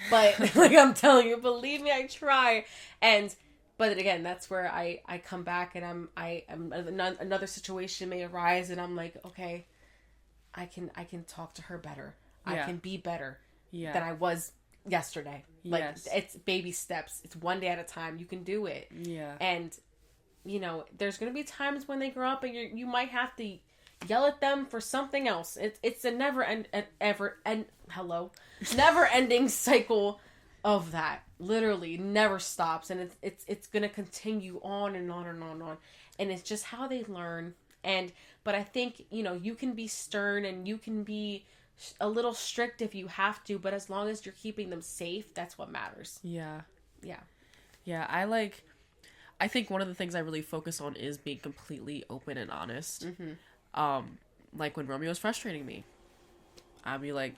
But like I'm telling you, believe me, I try. But again, that's where I come back and another situation may arise and I'm like, okay, I can talk to her better. Yeah. I can be better than I was yesterday. Like, it's baby steps. It's one day at a time. You can do it. Yeah. And, you know, there's going to be times when they grow up and you might have to yell at them for something else. It's a never ending cycle of that. Literally never stops. And it's going to continue on and on and on and on. And it's just how they learn. But I think, you know, you can be stern and you can be a little strict if you have to, but as long as you're keeping them safe, that's what matters. Yeah. I think one of the things I really focus on is being completely open and honest. Like when Romeo was frustrating me, I'd be like,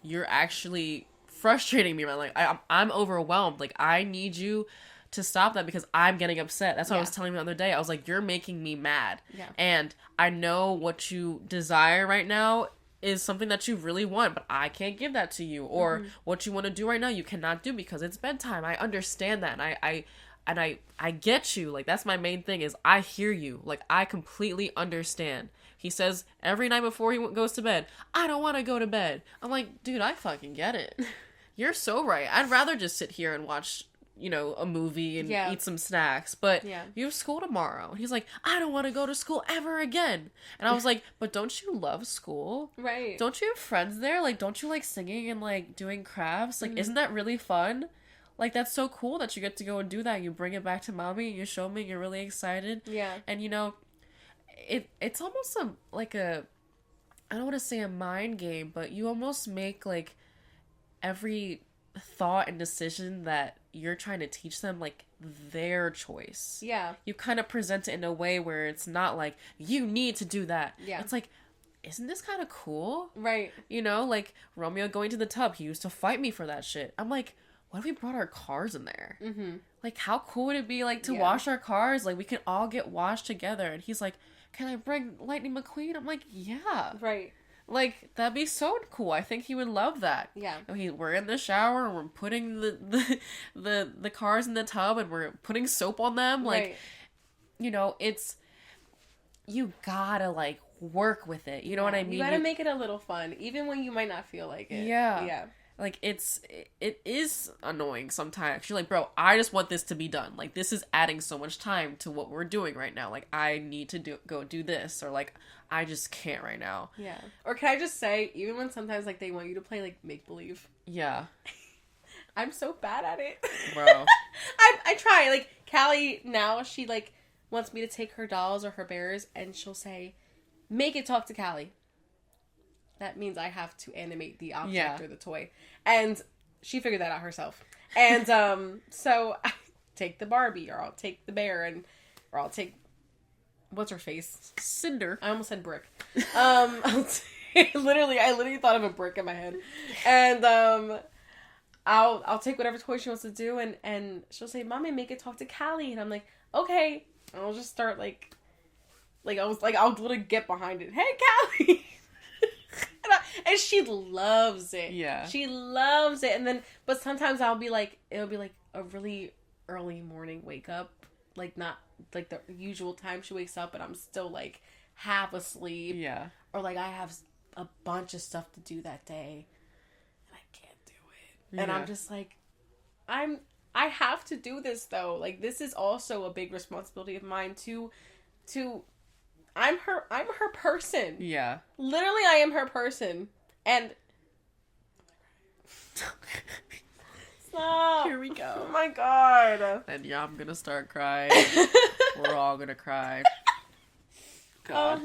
you're actually frustrating me, man. Like I'm overwhelmed. Like I need you to stop that because I'm getting upset. That's what I was telling you the other day. I was like, you're making me mad. Yeah. And I know what you desire right now is something that you really want, but I can't give that to you. Or what you want to do right now, you cannot do because it's bedtime. I understand that. And I get you. Like, that's my main thing is I hear you. Like, I completely understand. He says every night before he goes to bed, I don't want to go to bed. I'm like, dude, I fucking get it. You're so right. I'd rather just sit here and watch, you know, a movie and eat some snacks, but you have school tomorrow. And he's like, I don't want to go to school ever again. And I was like, but don't you love school? Right. Don't you have friends there? Like, don't you like singing and like doing crafts? Like, isn't that really fun? Like, that's so cool that you get to go and do that. You bring it back to mommy, you show me, you're really excited. Yeah. And you know, it's almost I don't want to say a mind game, but you almost make like every thought and decision that you're trying to teach them like their choice. Yeah. You kind of present it in a way where it's not like you need to do that. Yeah. It's like, isn't this kind of cool? Right. You know, like Romeo going to the tub, he used to fight me for that shit. I'm like, what if we brought our cars in there? Like, how cool would it be like to wash our cars? Like, we can all get washed together. And he's like, can I bring Lightning McQueen? I'm like, yeah. Right. Like, that'd be so cool. I think he would love that. Yeah. We're in the shower and we're putting the cars in the tub and we're putting soap on them. Like, you know, you gotta, like, work with it. You know what I mean? You gotta make it a little fun, even when you might not feel like it. Yeah. Yeah. Like, it is annoying sometimes. You're like, bro, I just want this to be done. Like, this is adding so much time to what we're doing right now. Like, I need to go do this. Or, like, I just can't right now. Yeah. Or can I just say, even when sometimes, like, they want you to play, like, make-believe. Yeah. I'm so bad at it. Bro. I try. Like, Callie, now, she, like, wants me to take her dolls or her bears, and she'll say, make it talk to Callie. That means I have to animate the object or the toy. And she figured that out herself. And so I take the Barbie, or I'll take the bear, or I'll take, what's her face? Cinder. I almost said brick. I literally thought of a brick in my head. And I'll take whatever toy she wants to do, and she'll say, Mommy, make it talk to Callie. And I'm like, okay. And I'll just start I'll literally get behind it. Hey, Callie! And she loves it. Yeah. She loves it. And then, but sometimes it'll be like, a really early morning wake up, like not like the usual time she wakes up, and I'm still like half asleep. Yeah. Or like I have a bunch of stuff to do that day, and I can't do it. And I'm just like, I have to do this though. Like this is also a big responsibility of mine to I'm her person. Yeah. Literally, I am her person. And stop. Here we go. Oh my god. And yeah, I'm gonna start crying. We're all gonna cry. God.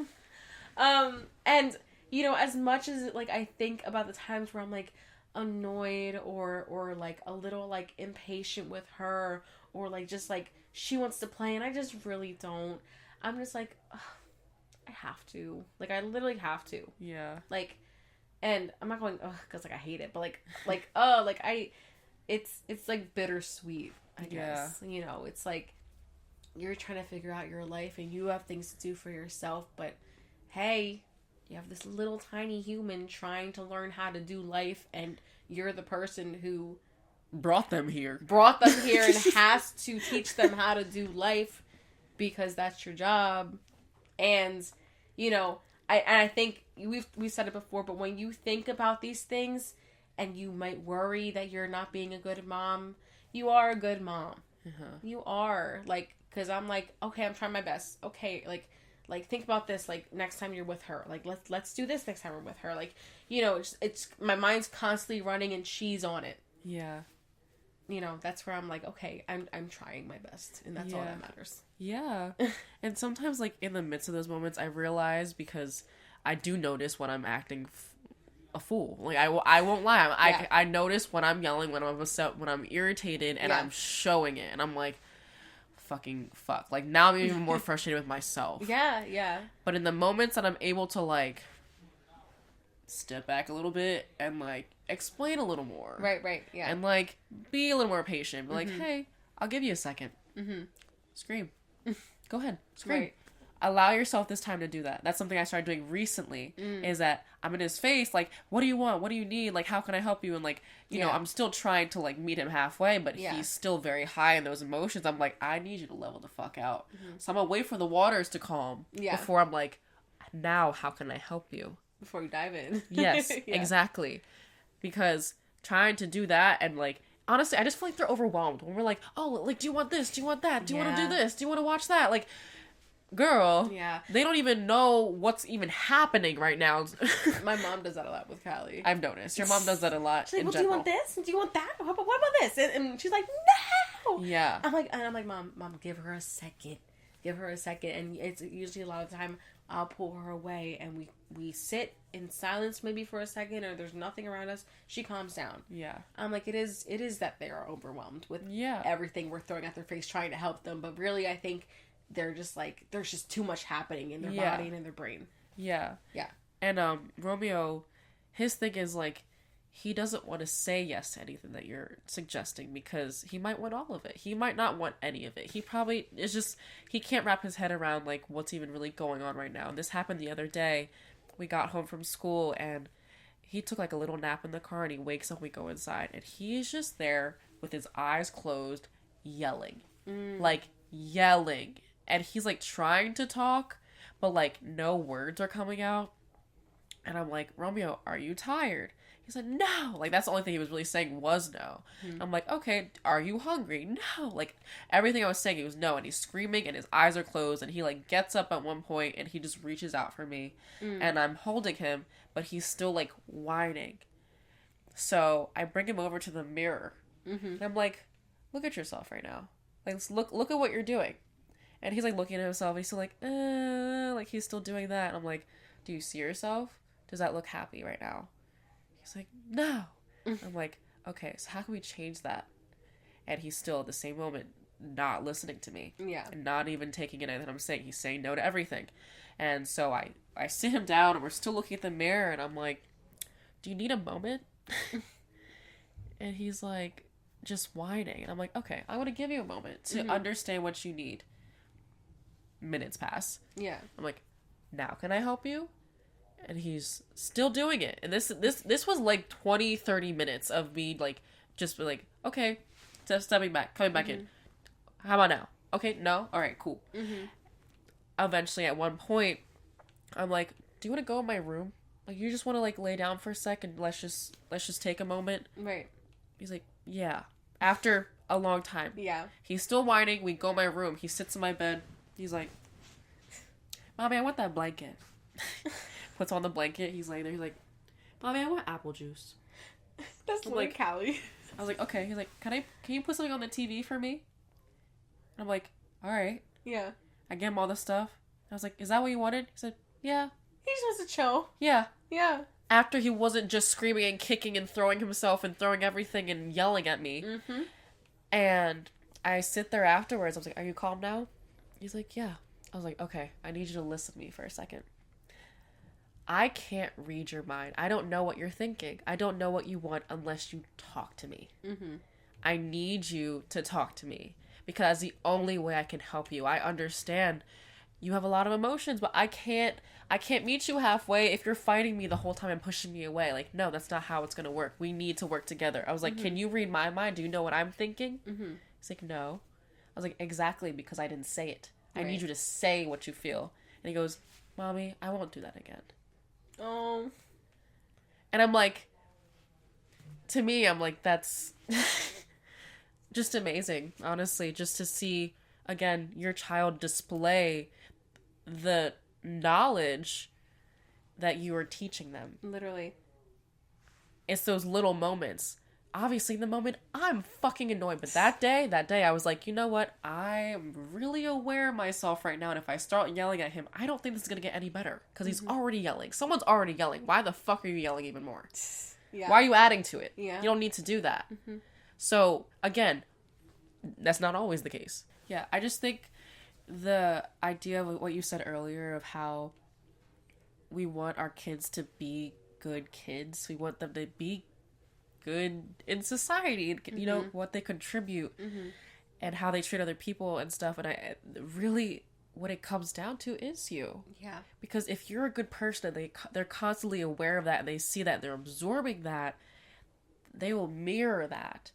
And you know, as much as like I think about the times where I'm like annoyed or like a little like impatient with her, or like just like she wants to play and I just really don't. I'm just like, ugh, I have to. Like I literally have to. Yeah. Like, and I'm not going ugh because like I hate it, but like it's like bittersweet, I guess. Yeah. You know, it's like you're trying to figure out your life and you have things to do for yourself, but hey, you have this little tiny human trying to learn how to do life, and you're the person who brought them here and has to teach them how to do life because that's your job. And you know, I think we've said it before, but when you think about these things and you might worry that you're not being a good mom, you are a good mom. You are, like, because I'm like, okay, I'm trying my best. Okay, like think about this, like next time you're with her, like let's do this next time we're with her, like, you know, it's my mind's constantly running and she's on it. Yeah. You know, that's where I'm like, okay, I'm trying my best, and that's all that matters. Yeah. And sometimes, like, in the midst of those moments, I realize, because I do notice when I'm acting a fool. Like, I won't lie. I notice when I'm yelling, when I'm upset, when I'm irritated, and I'm showing it, and I'm like, fucking fuck. Like, now I'm even more frustrated with myself. Yeah. But in the moments that I'm able to, like, step back a little bit and, like, explain a little more. Right, yeah. And, like, be a little more patient. Be like, hey, I'll give you a second. Scream. Go ahead. Scream. Right. Allow yourself this time to do that. That's something I started doing recently, is that I'm in his face, like, what do you want? What do you need? Like, how can I help you? And, like, you know, I'm still trying to, like, meet him halfway, but he's still very high in those emotions. I'm like, I need you to level the fuck out. So I'm gonna wait for the waters to calm before I'm like, now how can I help you? Before you dive in. Yes, exactly. Because trying to do that, and, like, honestly, I just feel like they're overwhelmed. When we're like, oh, like, do you want this? Do you want that? Do you want to do this? Do you want to watch that? Like, girl, they don't even know what's even happening right now. My mom does that a lot with Callie. I've noticed. Your mom does that a lot. She's like, well, do you want this? Do you want that? What about this? And she's like, no! Yeah. I'm like, mom, give her a second. Give her a second. And it's usually a lot of the time I'll pull her away and we sit in silence maybe for a second, or there's nothing around us. She calms down. Yeah. I'm like, it is that they are overwhelmed with everything we're throwing at their face trying to help them. But really, I think they're just like, there's just too much happening in their body and in their brain. Yeah. Yeah. And Romeo, his thing is, like, he doesn't want to say yes to anything that you're suggesting because he might want all of it. He might not want any of it. He probably is just, he can't wrap his head around, like, what's even really going on right now. And this happened the other day. We got home from school and he took, like, a little nap in the car, and he wakes up, we go inside, and he's just there with his eyes closed, yelling. Like, yelling. And he's, like, trying to talk, but, like, no words are coming out. And I'm like, Romeo, are you tired? He's like, no. Like, that's the only thing he was really saying was no. I'm like, okay, are you hungry? No. Like, everything I was saying, he was no. And he's screaming, and his eyes are closed, and he, like, gets up at one point, and he just reaches out for me. And I'm holding him, but he's still, like, whining. So I bring him over to the mirror. And I'm like, look at yourself right now. Like, look at what you're doing. And he's, like, looking at himself. He's still like he's still doing that. And I'm like, do you see yourself? Does that look happy right now? He's like, no. I'm like, okay, so how can we change that? And he's still at the same moment not listening to me. Yeah. And not even taking in anything I'm saying. He's saying no to everything. And so I sit him down, and we're still looking at the mirror, and I'm like, do you need a moment? And he's like, just whining. And I'm like, okay, I want to give you a moment to understand what you need. Minutes pass. Yeah. I'm like, now can I help you? And he's still doing it. And this was like 20-30 minutes of me, like, just like, okay, stepping back, coming back in. How about now? Okay, no? All right, cool. Eventually, at one point, I'm like, do you want to go in my room? Like, you just want to, like, lay down for a second? Let's just take a moment. Right. He's like, yeah. After a long time. Yeah. He's still whining. We go in my room. He sits in my bed. He's like, Mommy, I want that blanket. Puts on the blanket. He's laying there. He's like, Mommy, I want apple juice. That's like Callie. I was like, okay. He's like, can you put something on the TV for me? And I'm like, all right. Yeah. I gave him all the stuff. I was like, is that what you wanted? He said, yeah. He just wants to chill. Yeah. Yeah. After he wasn't just screaming and kicking and throwing himself and throwing everything and yelling at me. And I sit there afterwards. I was like, are you calm now? He's like, yeah. I was like, okay, I need you to listen to me for a second. I can't read your mind. I don't know what you're thinking. I don't know what you want unless you talk to me. I need you to talk to me because the only way I can help you. I understand you have a lot of emotions, but I can't meet you halfway if you're fighting me the whole time and pushing me away. Like, no, that's not how it's going to work. We need to work together. I was like, can you read my mind? Do you know what I'm thinking? He's like, no. I was like, exactly, because I didn't say it. I need you to say what you feel. And he goes, Mommy, I won't do that again. Oh. And I'm like, to me, I'm like, that's just amazing, honestly, just to see, again, your child display the knowledge that you are teaching them. Literally. It's those little moments. Obviously, in the moment, I'm fucking annoyed. But that day, I was like, you know what? I'm really aware of myself right now. And if I start yelling at him, I don't think this is going to get any better. Because he's already yelling. Someone's already yelling. Why the fuck are you yelling even more? Yeah. Why are you adding to it? Yeah. You don't need to do that. So, again, that's not always the case. Yeah, I just think the idea of what you said earlier of how we want our kids to be good kids. We want them to be good in society, you know, what they contribute and how they treat other people and stuff. And I really, what it comes down to is you. Yeah. Because if you're a good person and they're constantly aware of that and they see that, they're absorbing that, they will mirror that.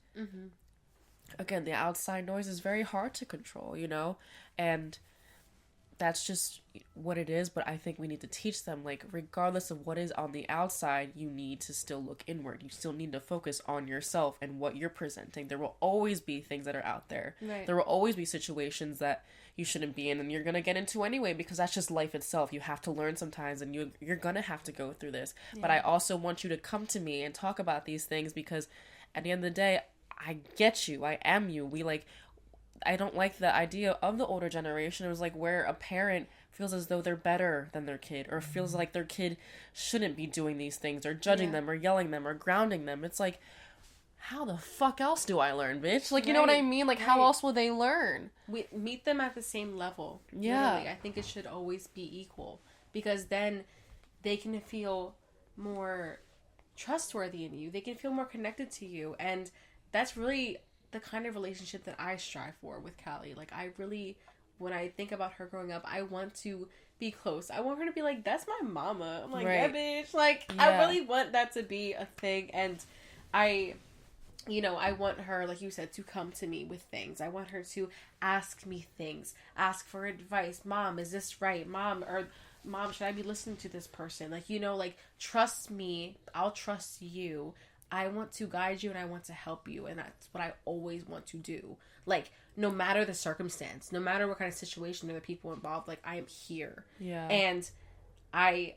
Again, the outside noise is very hard to control, you know, and that's just what it is. But I think we need to teach them, like, regardless of what is on the outside, you need to still look inward. You still need to focus on yourself and what you're presenting. There will always be things that are out there. Right. There will always be situations that you shouldn't be in and you're going to get into anyway, because that's just life itself. You have to learn sometimes and you're going to have to go through this. Yeah. But I also want you to come to me and talk about these things, because at the end of the day, I get you. I am you. I don't like the idea of the older generation. It was like where a parent feels as though they're better than their kid, or feels like their kid shouldn't be doing these things, or judging them, or yelling them, or grounding them. It's like, how the fuck else do I learn, bitch? Like, you know what I mean? Like, how else will they learn? We meet them at the same level. Yeah. Literally. I think it should always be equal, because then they can feel more trustworthy in you. They can feel more connected to you. And that's really the kind of relationship that I strive for with Callie. Like, I really, when I think about her growing up, I want to be close. I want her to be like, that's my mama. I'm like, yeah, bitch. Like, I really want that to be a thing. And I want her, like you said, to come to me with things. I want her to ask me things, ask for advice. Mom, is this right? Mom, should I be listening to this person? Like, you know, like, trust me. I'll trust you. I want to guide you and I want to help you. And that's what I always want to do. Like, no matter the circumstance, no matter what kind of situation or the people involved, like, I am here. Yeah. And I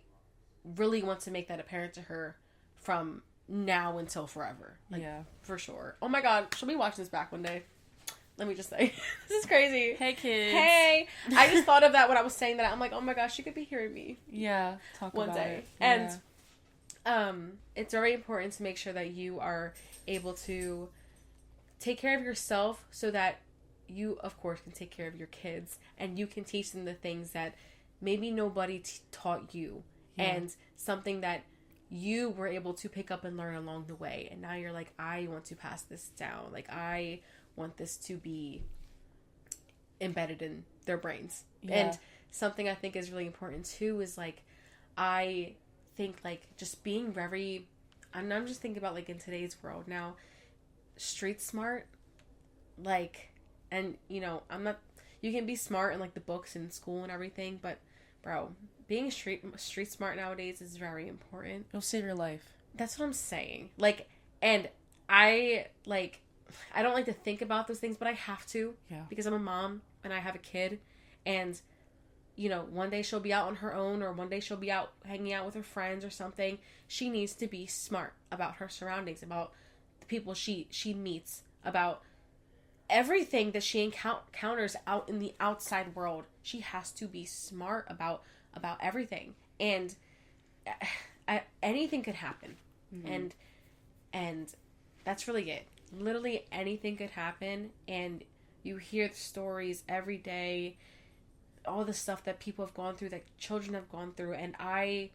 really want to make that apparent to her from now until forever. Like, for sure. Oh my God. She'll be watching this back one day. Let me just say, this is crazy. Hey, kids. Hey. I just thought of that when I was saying that. I'm like, oh my gosh, she could be hearing me. Yeah. Talk one about day. it. And it's very important to make sure that you are able to take care of yourself so that you, of course, can take care of your kids, and you can teach them the things that maybe nobody taught you, and something that you were able to pick up and learn along the way. And now you're like, I want to pass this down. Like, I want this to be embedded in their brains. Yeah. And something I think is really important too is, like, I think, like, just being very, I'm just thinking about, like, in today's world now, street smart like, and, you know, I'm not, you can be smart in, like, the books and school and everything, but, bro, being street smart nowadays is very important. It'll save your life. That's what I'm saying. Like, and I don't like to think about those things, but I have to. Yeah. Because I'm a mom and I have a kid, and, you know, one day she'll be out on her own, or one day she'll be out hanging out with her friends or something. She needs to be smart about her surroundings, about the people she meets, about everything that she encounters out in the outside world. She has to be smart about everything, and anything could happen. Mm-hmm. And that's really it. Literally anything could happen, and you hear the stories every day, all the stuff that people have gone through, that children have gone through, and I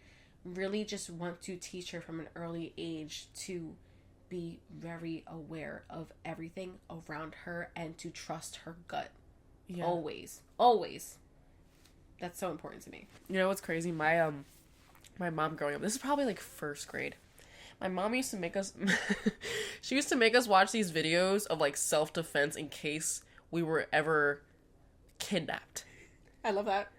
really just want to teach her from an early age to be very aware of everything around her and to trust her gut. Yeah. Always. That's so important to me. You know what's crazy? My mom growing up, this is probably like first grade. My mom used to make us she used to make us watch these videos of like self-defense in case we were ever kidnapped. I love that.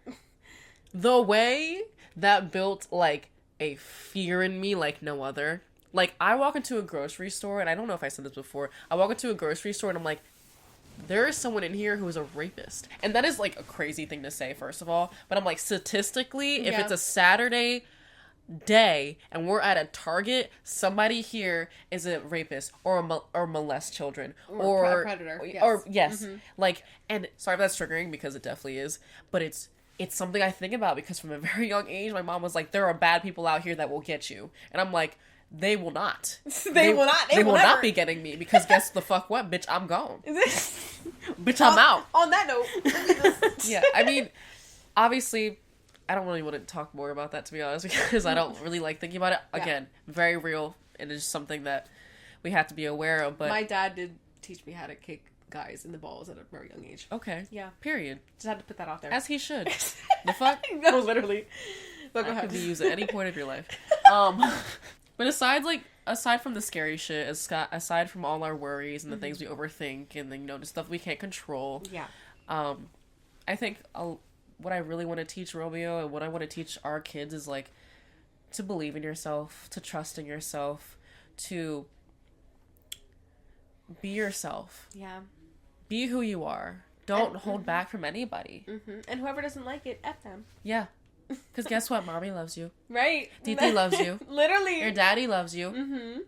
The way that built like a fear in me like no other. Like, I walk into a grocery store, and I don't know if I said this before. I walk into a grocery store and I'm like, there is someone in here who is a rapist. And that is like a crazy thing to say, first of all. But I'm like, statistically, if it's a Saturday day and we're at a Target, somebody here is a rapist or molest children or a predator. Yes. Or yes. Mm-hmm. Like, and sorry if that's triggering, because it definitely is, but it's something I think about, because from a very young age my mom was like, there are bad people out here that will get you. And I'm like, they will not. They will not. They will not be getting me, because guess the fuck what, bitch, I'm gone. Bitch, I'm out. On that note. Yeah, I mean, obviously, I don't really want to talk more about that, to be honest, because I don't really like thinking about it. Again, very real. It is something that we have to be aware of, but... My dad did teach me how to kick guys in the balls at a very young age. Okay. Yeah. Period. Just had to put that out there. As he should. The fuck? No, literally. But go ahead. Could be used at any point of your life. But aside from the scary shit, aside from all our worries and the things we overthink and the, you know, the stuff we can't control. Yeah. I think what I really want to teach Romeo and what I want to teach our kids is like to believe in yourself, to trust in yourself, to be yourself. Yeah. Be who you are. Don't hold back from anybody. Mm-hmm. And whoever doesn't like it, F them. Yeah. Because guess what? Mommy loves you. Right. Titi loves you. Literally. Your daddy loves you. Mm-hmm.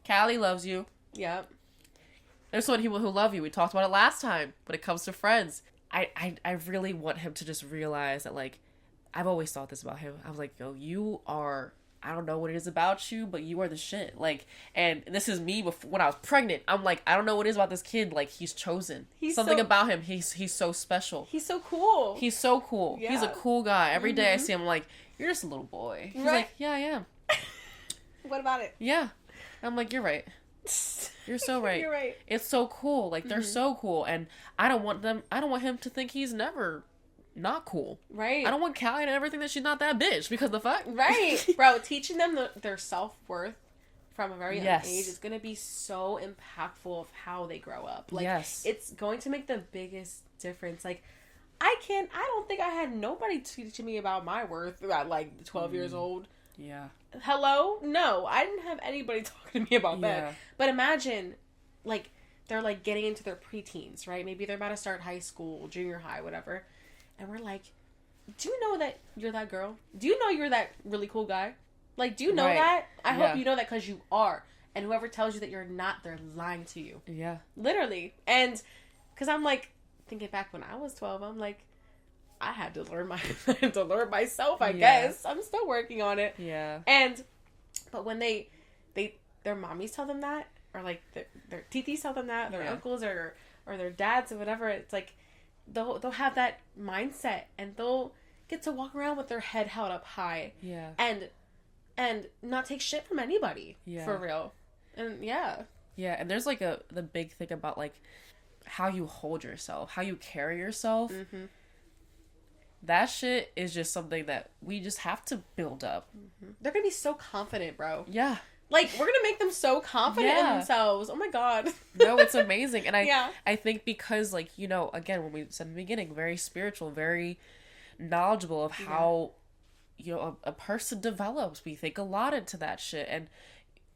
Callie loves you. Yep. There's so many people who love you. We talked about it last time. When it comes to friends, I really want him to just realize that, like, I've always thought this about him. I was like, yo, you are, I don't know what it is about you, but you are the shit. Like, and this is me before, when I was pregnant. I'm like, I don't know what it is about this kid. Like, he's chosen. He's something about him. He's so special. He's so cool. He's so cool. Yeah. He's a cool guy. Every day I see him, I'm like, you're just a little boy. He's like, yeah, I am. What about it? Yeah. I'm like, you're right. You're so right. You're right. It's so cool. Like, they're so cool. And I don't want him to think he's never not cool. Right. I don't want Callie to ever think that she's not that bitch, because the fuck? Right. Bro, teaching them their self-worth from a very young age is going to be so impactful of how they grow up. Like, it's going to make the biggest difference. Like, I don't think I had nobody teaching me about my worth at, like, 12 years old. Yeah. Hello? No, I didn't have anybody talking to me about that. But imagine, like, they're, like, getting into their preteens, right? Maybe they're about to start high school, junior high, whatever. And we're like, do you know that you're that girl? Do you know you're that really cool guy? Like, do you know that? I hope you know that, because you are. And whoever tells you that you're not, they're lying to you. Yeah. Literally. And, because I'm like, thinking back when I was 12, I'm like, I had to learn myself, I guess. I'm still working on it. Yeah. But when their mommies tell them that, or like their titis tell them that, their uncles or their dads or whatever, it's like they'll have that mindset, and they'll get to walk around with their head held up high. Yeah. And not take shit from anybody. Yeah. For real. And yeah. Yeah, and there's like the big thing about like how you hold yourself, how you carry yourself. Mm-hmm. That shit is just something that we just have to build up. Mm-hmm. They're gonna be so confident, bro. Yeah. Like, we're gonna make them so confident in themselves. Oh my god. No, it's amazing. And I think because, like, you know, again, when we said in the beginning, very spiritual, very knowledgeable of how, you know, a person develops. We think a lot into that shit. And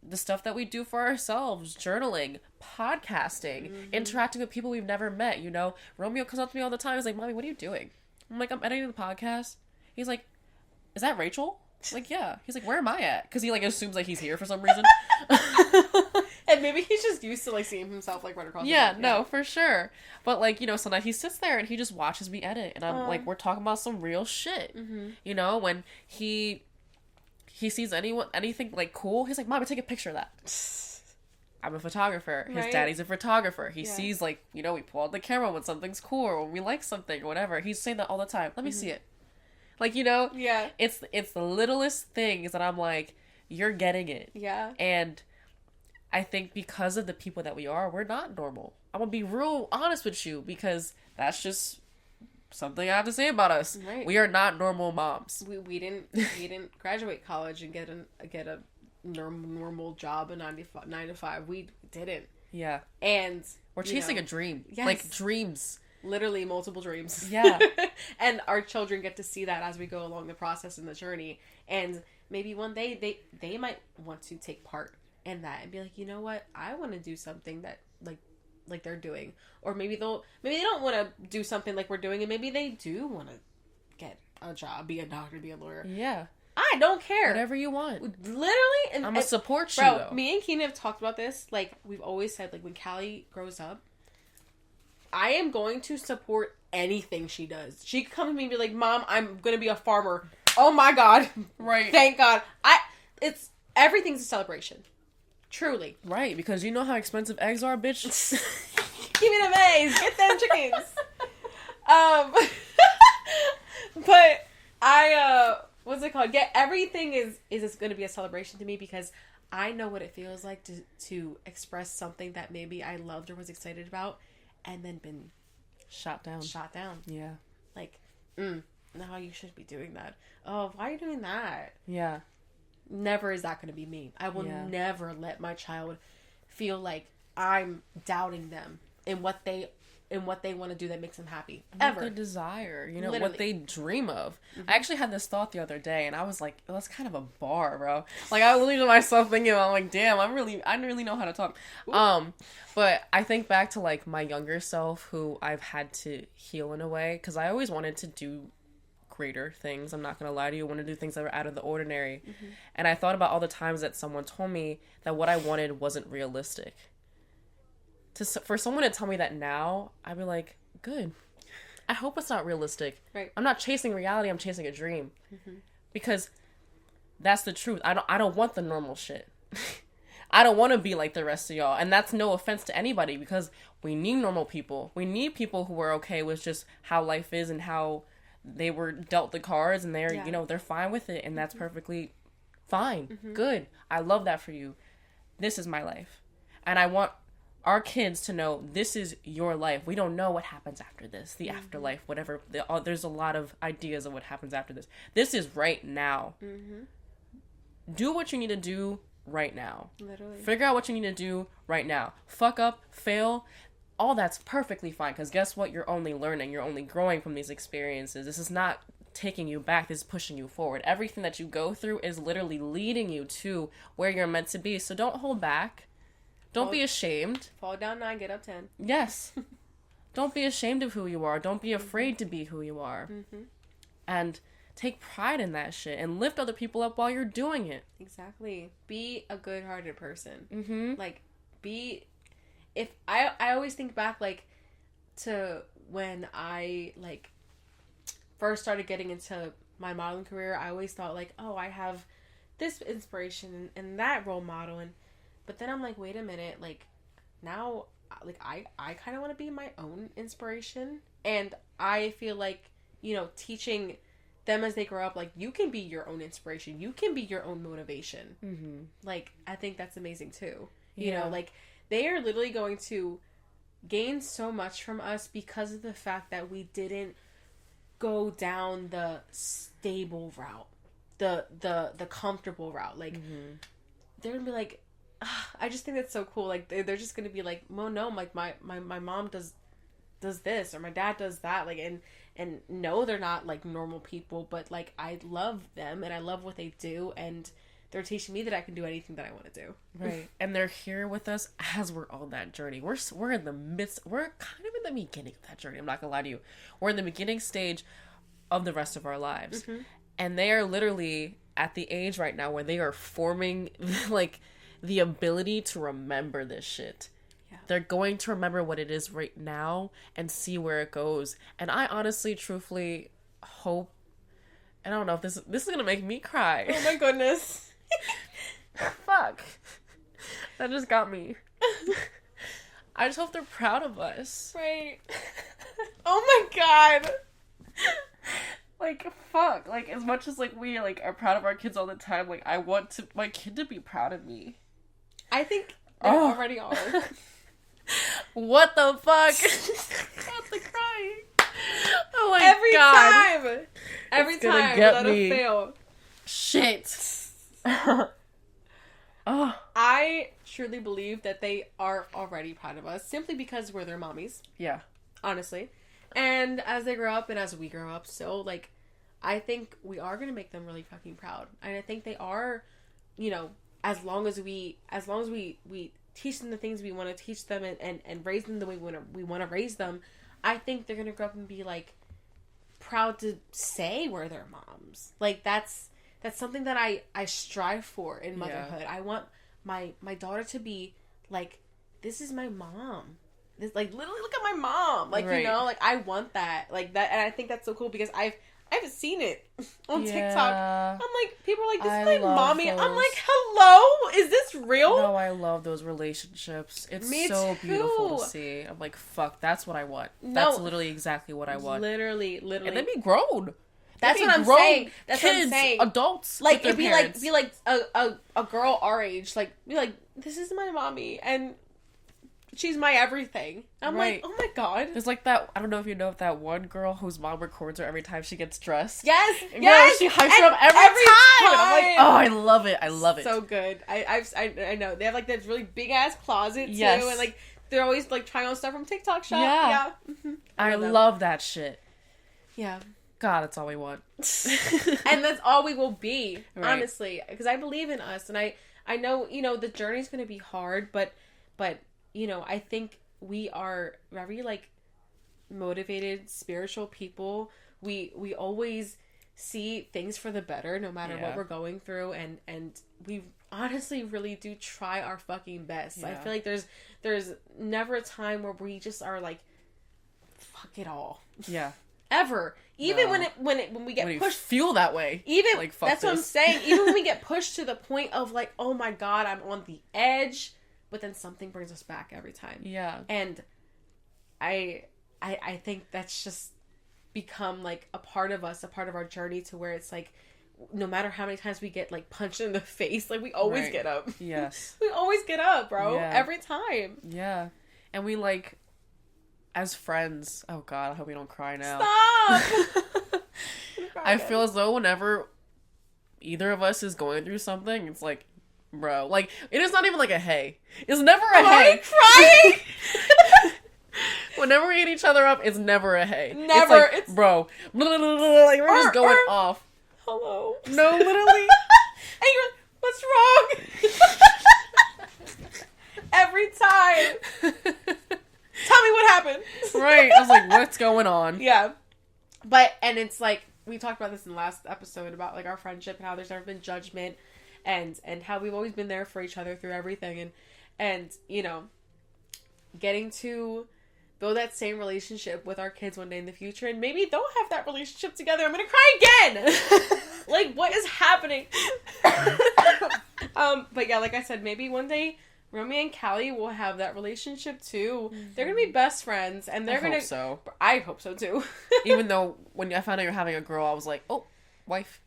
the stuff that we do for ourselves, journaling, podcasting, interacting with people we've never met, you know. Romeo comes up to me all the time. He's like, Mommy, what are you doing? I'm like, I'm editing the podcast. He's like, is that Rachel? I'm like, yeah. He's like, where am I at? Because he, like, assumes, like, he's here for some reason. And maybe he's just used to, like, seeing himself, like, right across the room. No, for sure. But, like, you know, sometimes he sits there and he just watches me edit. And I'm like, we're talking about some real shit. You know, when he sees anything, like, cool, he's like, Mama, take a picture of that. I'm a photographer. His daddy's a photographer. He sees, like, you know, we pull out the camera when something's cool or when we like something or whatever. He's saying that all the time. Let me see it. Like, you know? Yeah. It's the littlest things that I'm like, you're getting it. Yeah. And I think because of the people that we are, we're not normal. I'm gonna be real honest with you because that's just something I have to say about us. Right. We are not normal moms. We didn't graduate college and get a normal job, a 9 to 5. We didn't. Yeah. And we're chasing a dream. Yes. Like dreams. Literally multiple dreams. Yeah. And our children get to see that as we go along the process and the journey. And maybe one day they might want to take part in that and be like, you know what? I want to do something that like they're doing. Or maybe they don't want to do something like we're doing, and maybe they do want to get a job, be a doctor, be a lawyer. Yeah. I don't care. Whatever you want. Literally. And I'm gonna support you, bro, though. me and Keenan have talked about this. Like, we've always said, like, when Callie grows up, I am going to support anything she does. She could come to me and be like, Mom, I'm going to be a farmer. Oh my God. Right. Thank God. Everything's a celebration. Truly. Right, because you know how expensive eggs are, bitch. Give me the eggs. Get them chickens. But what's it called? Yeah, everything is going to be a celebration to me because I know what it feels like to express something that maybe I loved or was excited about and then been shot down. Yeah. Like, no, you shouldn't be doing that. Oh, why are you doing that? Yeah. Never is that going to be me. I will never let my child feel like I'm doubting them in what they want to do that makes them happy. Ever. Their desire, you know, Literally. what they dream of. I actually had this thought the other day, and I was like, oh, that's kind of a bar, bro. Like, I literally to myself thinking, I'm like, damn, I don't really know how to talk. Ooh. But I think back to, like, my younger self, who I've had to heal in a way, because I always wanted to do greater things. I'm not gonna lie to you. I want to do things that were out of the ordinary. And I thought about all the times that someone told me that what I wanted wasn't realistic. For someone to tell me that now, I'd be like, good. I hope it's not realistic. Right. I'm not chasing reality. I'm chasing a dream. Because that's the truth. I don't want the normal shit. I don't want to be like the rest of y'all. And that's no offense to anybody because we need normal people. We need people who are okay with just how life is and how they were dealt the cards and they're, you know, they're fine with it. And that's perfectly fine. Good. I love that for you. This is my life. And I want our kids to know this is your life. We don't know what happens after this, the afterlife, whatever. There's a lot of ideas of what happens after this. This is right now. Do what you need to do right now. Literally. Figure out what you need to do right now. Fuck up, fail, all that's perfectly fine. Because guess what? You're only learning. You're only growing from these experiences. This is not taking you back. This is pushing you forward. Everything that you go through is literally leading you to where you're meant to be. So don't hold back. Don't be ashamed. Fall down 9, get up 10. Yes. Don't be ashamed of who you are. Don't be afraid to be who you are. And take pride in that shit and lift other people up while you're doing it. Exactly. Be a good-hearted person. Like, if I always think back, like, to when I, like, first started getting into my modeling career. I always thought, like, oh, I have this inspiration and that role model, but then I'm like, wait a minute, like, now, like, I kind of want to be my own inspiration, and I feel like, you know, teaching them as they grow up, like, you can be your own inspiration, you can be your own motivation. Like, I think that's amazing too. You know, like, they are literally going to gain so much from us because of the fact that we didn't go down the stable route, the comfortable route. Like, they're gonna be like, I just think that's so cool. Like they're just gonna be like, well, no, like my mom does this or my dad does that, like, and no, they're not like normal people, but like I love them and I love what they do, and they're teaching me that I can do anything that I want to do. Right. And they're here with us as we're on that journey. We're in the midst, we're kind of in the beginning of that journey. I'm not gonna lie to you. We're in the beginning stage of the rest of our lives. Mm-hmm. And they are literally at the age right now where they are forming like the ability to remember this shit. Yeah. They're going to remember what it is right now and see where it goes. And I honestly, truthfully hope, and I don't know if this is gonna make me cry. Oh my goodness. Fuck. That just got me. I just hope they're proud of us. Right. Oh my god. Like, fuck. Like, as much as, like, we, like, are proud of our kids all the time, like, I want my kid to be proud of me. I think they already are. What the fuck? Stop the crying. Oh my Every god. time. Every gonna time. get Without me. a fail. Shit. Oh. I truly believe that they are already proud of us simply because we're their mommies. Yeah. Honestly. And as they grow up and as we grow up, so like I think we are going to make them really fucking proud. And I think they are, you know, as long as we teach them the things we want to teach them and raise them the way we want to raise them, I think they're going to grow up and be like proud to say we're their moms. Like that's something that I strive for in motherhood. Yeah. I want my daughter to be like, this is my mom. This, like, literally look at my mom. Like, right. You know, like I want that. Like that, and I think that's so cool because I've seen it on TikTok. I'm like, people are like, this is my mommy. Those. I'm like, hello? Is this real? No, I love those relationships. It's so beautiful to see. I'm like, fuck, that's what I want. No, that's literally exactly what I want. Literally. And then be grown. That's what I'm saying. That's kids, what I'm saying. Adults. Like it'd be like a girl our age. Like be like, this is my mommy and she's my everything. I'm right. Like, oh my god. There's like that. I don't know if you know that one girl whose mom records her every time she gets dressed. Yes. Yes. She hypes her up every time. And I'm like, oh, I love it. I love it. So good. I know they have like this really big ass closet too, and like they're always like trying on stuff from TikTok shop. Yeah. Mm-hmm. I love that shit. Yeah. God, that's all we want. And that's all we will be, right. Honestly. Because I believe in us. And I know, you know, the journey's going to be hard. But, you know, I think we are very, like, motivated, spiritual people. We always see things for the better no matter what we're going through. And we honestly really do try our fucking best. Yeah. I feel like there's never a time where we just are like, fuck it all. Yeah. Ever. Even when we get pushed, feel that way. Even like, fuck that's this. What I'm saying. Even when we get pushed to the point of like, oh my god, I'm on the edge, but then something brings us back every time. Yeah. And I think that's just become like a part of us, a part of our journey to where it's like, no matter how many times we get like punched in the face, like we always get up. Yes. We always get up, bro. Yeah. Every time. Yeah. And we like, as friends, oh god, I hope we don't cry now. Stop! I feel as though whenever either of us is going through something, it's like, bro, like, it is not even like a hey. It's never a hey. Crying? Whenever we hit each other up, it's never a hey. Never. It's like, bro, like, we're just going off. Hello. No, literally. And you're like, what's wrong? Every time. Tell me what happened. Right. I was like, what's going on? Yeah. And it's like, we talked about this in the last episode about like our friendship and how there's never been judgment and how we've always been there for each other through everything. And you know, getting to build that same relationship with our kids one day in the future, and maybe they'll have that relationship together. I'm gonna cry again. Like, what is happening? But yeah, like I said, maybe one day Romy and Callie will have that relationship too. Mm-hmm. They're gonna be best friends, and they're gonna. Hope so. I hope so too. Even though when I found out you're having a girl, I was like, oh, wife,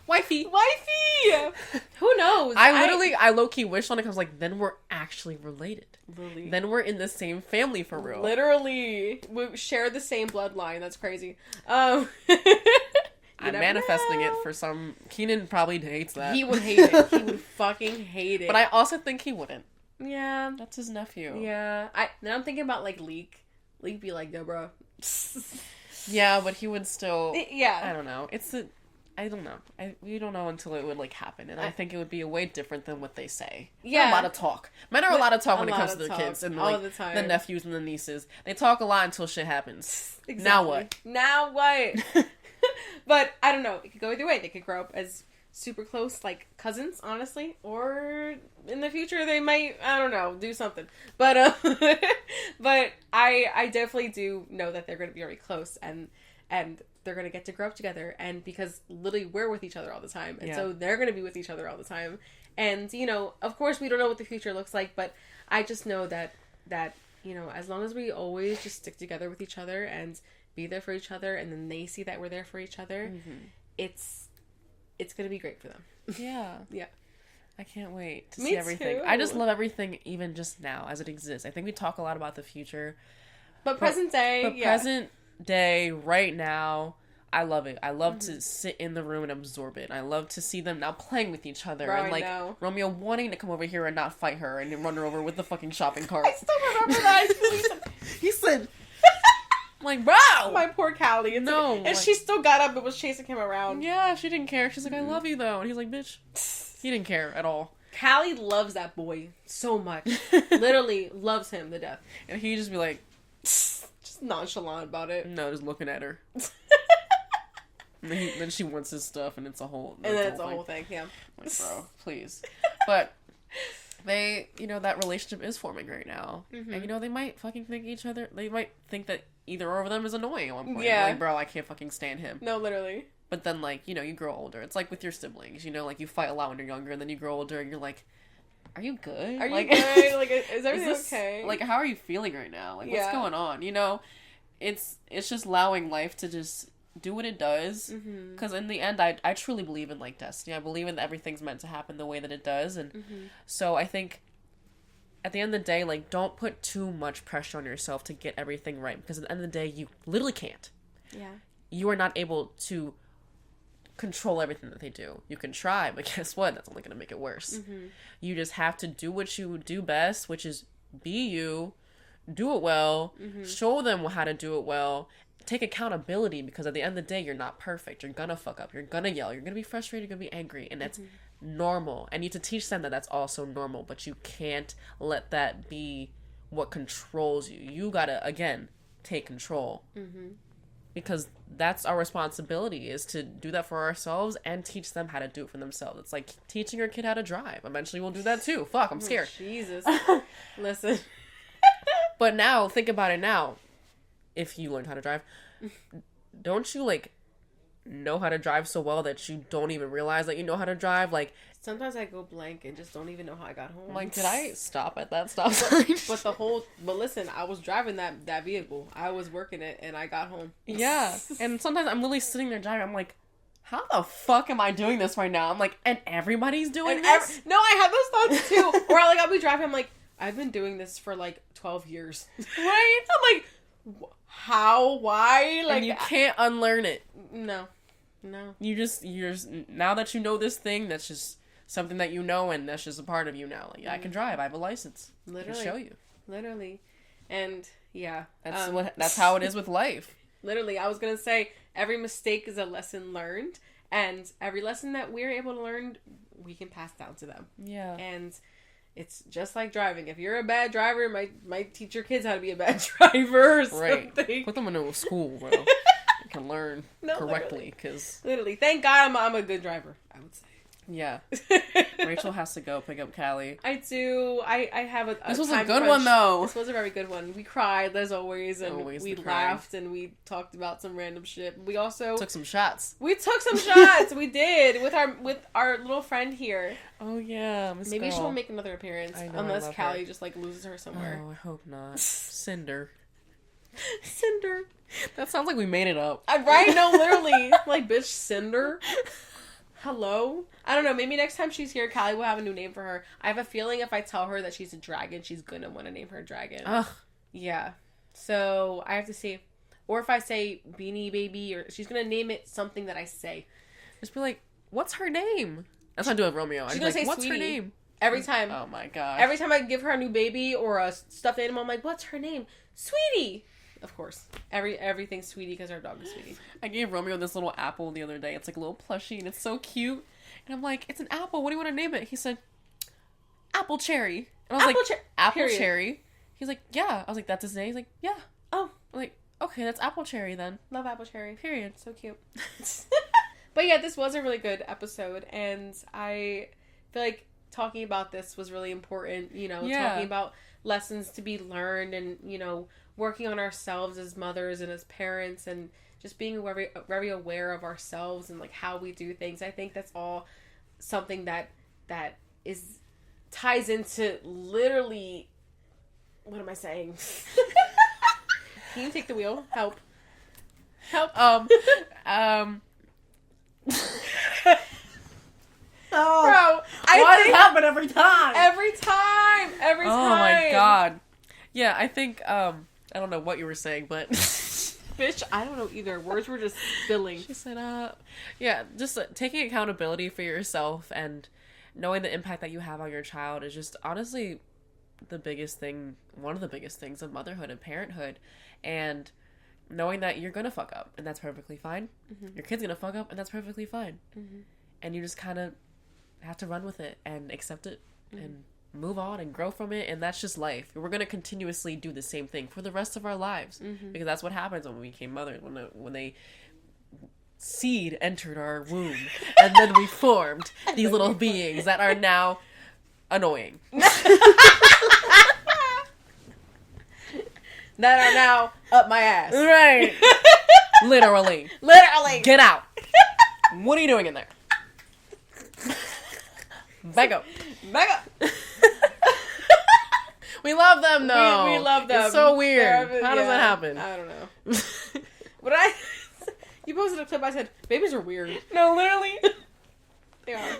wifey. Who knows? I low key wished on it because like then we're actually related. Really? Then we're in the same family for real. Literally, we share the same bloodline. That's crazy. I'm manifesting it for some. Keenan probably hates that. He would hate it. He would fucking hate it. But I also think he wouldn't. Yeah. That's his nephew. Yeah. Now I'm thinking about, like, Leek. Leek be like, yo, bro. Yeah, but he would still... Yeah. I don't know. I don't know. We don't know until it would, like, happen. And I think it would be a way different than what they say. Yeah. They're a lot of talk. Men are a lot of talk when it comes to their talk. kids. And, all like, the time. the nephews and the nieces. They talk a lot until shit happens. Exactly. Now what? Now what? But, I don't know. It could go either way. They could grow up as super close, like, cousins, honestly. Or, in the future, they might, I don't know, do something. But, but I definitely do know that they're going to be very close. And they're going to get to grow up together, and because literally we're with each other all the time, and so they're going to be with each other all the time, and, you know, of course we don't know what the future looks like, but I just know that, you know, as long as we always just stick together with each other and be there for each other, and then they see that we're there for each other, it's going to be great for them. Yeah. Yeah. I can't wait to Me see everything. too. I just love everything even just now as it exists. I think we talk a lot about the future. But present day, But present day, right now, I love it. I love to sit in the room and absorb it. I love to see them now playing with each other. Bro, and, like, Romeo wanting to come over here and not fight her and run her over with the fucking shopping cart. I still remember that. He said, like, bro! My poor Callie. No. And like, she still got up and was chasing him around. yeah, she didn't care. She's like, I love you, though. And he's like, bitch. He didn't care at all. Callie loves that boy so much. Literally loves him to death. And he'd just be like, just nonchalant about it. no, just looking at her. And then she wants his stuff, and it's a whole... And then it's a whole thing, yeah. Like, bro, please. But they, you know, that relationship is forming right now. And, you know, they might fucking think each other... They might think that either of them is annoying at one point. Yeah. Like, bro, I can't fucking stand him. No, literally. But then, like, you know, you grow older. It's like with your siblings. You know, like, you fight a lot when you're younger, and then you grow older, and you're like... Are you good? Are you like, good? Like, is everything okay? Like, how are you feeling right now? Like, what's going on? You know, it's just allowing life to just do what it does. Because in the end, I truly believe in, like, destiny. I believe in everything's meant to happen the way that it does. And so I think at the end of the day, like, don't put too much pressure on yourself to get everything right. Because at the end of the day, you literally can't. Yeah. You are not able to control everything that they do. You can try, but guess what? That's only going to make it worse. You just have to do what you do best, which is be you, do it well, show them how to do it well, take accountability, because at the end of the day, you're not perfect. You're going to fuck up. You're going to yell. You're going to be frustrated. You're going to be angry. And that's normal. And you need to teach them that that's also normal, but you can't let that be what controls you. You got to, again, take control. Because that's our responsibility, is to do that for ourselves and teach them how to do it for themselves. It's like teaching your kid how to drive. Eventually we'll do that too. Fuck, I'm scared. Jesus. Listen. But now, think about it now. If you learned how to drive, don't you, like, know how to drive so well that you don't even realize that you know how to drive? Like, sometimes I go blank and just don't even know how I got home. Like, did I stop at that stop sign? But listen, I was driving that vehicle. I was working it, and I got home. Yeah. And sometimes I'm literally sitting there driving. I'm like, how the fuck am I doing this right now? I'm like, and everybody's doing this? No, I have those thoughts too. Or I'll be driving, I'm like, I've been doing this for like 12 years. Right? I'm like, how? Why? Like, and you can't unlearn it. No. You're just, now that you know this thing, that's just something that you know, and that's just a part of you now. Like, I can drive. I have a license. Literally. I can show you. Literally. And, yeah. That's how it is with life. Literally. I was going to say, every mistake is a lesson learned, and every lesson that we're able to learn, we can pass down to them. Yeah. And it's just like driving. If you're a bad driver, might teach your kids how to be a bad driver or something. Right. Put them in a school, bro. You can learn correctly, because... Literally. Thank God I'm a good driver, I would say. Yeah. Rachel has to go pick up Callie. I do. I have a This was a time good crunch. one, though. This was a very good one. We cried, as always, and Always we the crying. laughed, and we talked about some random shit. We also... Took some shots. We took some shots! We did! With our little friend here. Oh, yeah. Maybe she will make another appearance. I know, unless I love Callie her. just, like, loses her somewhere. Oh, I hope not. Cinder. Cinder. That sounds like we made it up. Right? No, literally. Like, bitch, Cinder? Hello? I don't know. Maybe next time she's here, Callie will have a new name for her. I have a feeling if I tell her that she's a dragon, she's gonna want to name her dragon. Ugh. Yeah. So, I have to see. Or if I say Beanie Baby, or she's gonna name it something that I say. Just be like, what's her name? That's what I do with Romeo. She's I'm gonna like, say what's Sweetie. her name? Every time. Oh my god. Every time I give her a new baby or a stuffed animal, I'm like, what's her name? Sweetie! Of course. Everything's Sweetie because our dog is Sweetie. I gave Romeo this little apple the other day. It's like a little plushie and it's so cute. And I'm like, it's an apple. What do you want to name it? He said, Apple Cherry. And I was Apple period. Cherry. He's like, yeah. I was like, that's his name? He's like, yeah. Oh. I'm like, okay, that's Apple Cherry then. Love Apple Cherry. Period. So cute. But yeah, this was a really good episode, and I feel like talking about this was really important, you know, talking about lessons to be learned and, you know, working on ourselves as mothers and as parents and just being very, very aware of ourselves and, like, how we do things. I think that's all something that ties into literally... What am I saying? Can you take the wheel? Help. Oh, Bro, why does it happen every time? Every time. Oh my god. Yeah, I think, I don't know what you were saying, but... Bitch, I don't know either. Words were just spilling. She said, yeah, just taking accountability for yourself and knowing the impact that you have on your child is just honestly the biggest thing, one of the biggest things of motherhood and parenthood. And knowing that you're gonna fuck up and that's perfectly fine. Mm-hmm. Your kid's gonna fuck up and that's perfectly fine. Mm-hmm. And you just kind of have to run with it and accept it and move on and grow from it, and that's just life. We're going to continuously do the same thing for the rest of our lives because that's what happens when we became mothers, when they seed entered our womb and then we formed these little beings that are now annoying. That are now up my ass. Right. Literally. Get out. What are you doing in there? Back up. We love them, though. We love them. It's so weird. How does that happen? I don't know. You posted a clip, I said, babies are weird. No, literally. They are.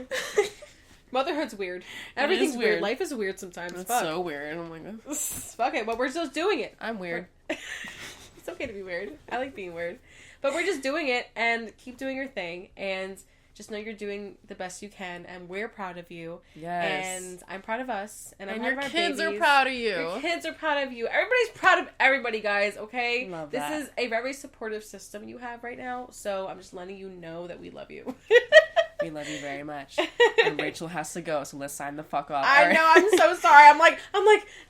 Motherhood's weird. Everything's weird. Life is weird sometimes. It's Fuck. so weird. Oh my god. Fuck it, but we're just doing it. I'm weird. It's okay to be weird. I like being weird. But we're just doing it, and keep doing your thing, and just know you're doing the best you can, and we're proud of you. Yes. And I'm proud of us. And I'm and proud your of our kids babies. are proud of you. Your kids are proud of you. Everybody's proud of everybody, guys, okay? Love this that. is a very supportive system you have right now, so I'm just letting you know that we love you. We love you very much. And Rachel has to go, so let's sign the fuck off. I know, I'm so sorry. I'm like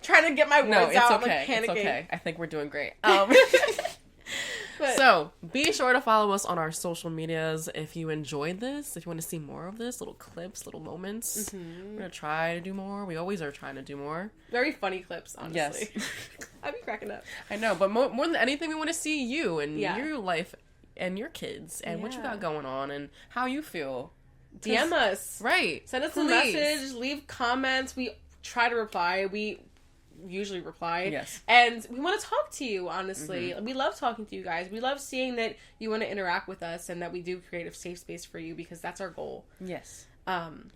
trying to get my words No, it's out. okay. I'm like panicking. It's okay. I think we're doing great. So, be sure to follow us on our social medias if you enjoyed this. If you want to see more of this, little clips, little moments. Mm-hmm. We're going to try to do more. We always are trying to do more. Very funny clips, honestly. Yes. I'd be cracking up. I know, but more than anything, we want to see you and your life and your kids and what you got going on and how you feel. DM us. Right. Send us a message. Leave comments. We try to reply. We usually reply. Yes. And we want to talk to you, honestly. Mm-hmm. We love talking to you guys. We love seeing that you want to interact with us and that we do create a safe space for you because that's our goal. Yes.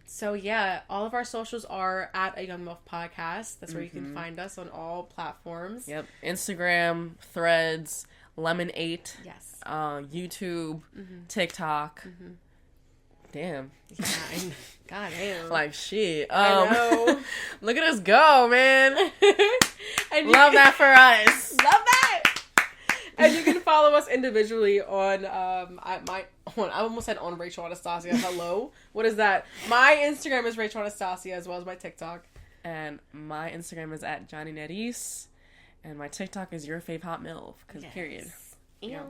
So yeah, all of our socials are at A Young MILF Podcast. That's where you can find us on all platforms. Yep. Instagram, Threads, Lemon8. Yes. YouTube, TikTok. Mm-hmm. Damn. Yeah, God damn. Like, shit. I know. Look at us go, man. And love that for us. Love that. And you can follow us individually on, I almost said on Rachel Anastacia. Hello? What is that? My Instagram is Rachel Anastacia as well as my TikTok. And my Instagram is at Janni Ayala. And my TikTok is your fave hot MILF. Because period. Yeah.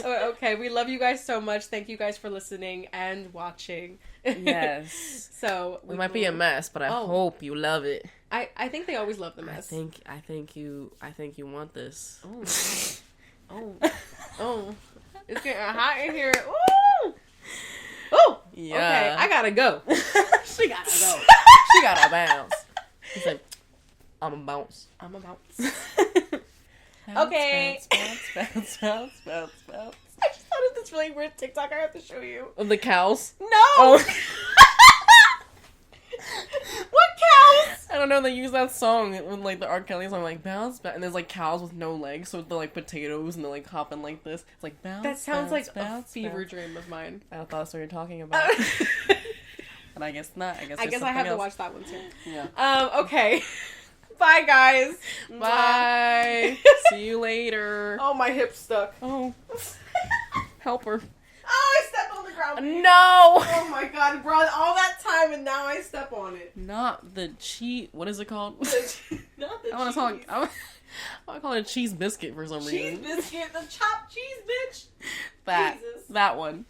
Okay, we love you guys so much. Thank you guys for listening and watching. Yes. So we might be a mess, but I hope you love it. I think they always love the mess. I think you want this. Oh. It's getting hot in here. Ooh. Oh. Yeah. Okay, I gotta go. She gotta go. She gotta bounce. He said, I'm a bounce. Okay. Bounce. I just thought of this really weird TikTok I have to show you. Of the cows? No! Oh. What cows? I I don't know, they use that song with, like, the R. Kelly song, like, bounce back, and there's, like, cows with no legs, so they're, like, potatoes, and they're, like, hopping like this. It's like, bounce, That sounds bounce, like bounce, a fever bounce. dream of mine. I thought that's what you're talking about. But I guess not. I guess I have to watch that one too. Yeah. Okay. Bye, guys. Bye. See you later. Oh, my hip stuck. Oh. Help her. Oh, I stepped on the ground. No! Oh my god, bro, all that time and now I step on it. Not the cheese. What is it called? Not the I want to call it. I want to call it a cheese biscuit for some cheese reason. biscuit, the chopped cheese, bitch. That. Jesus. That one.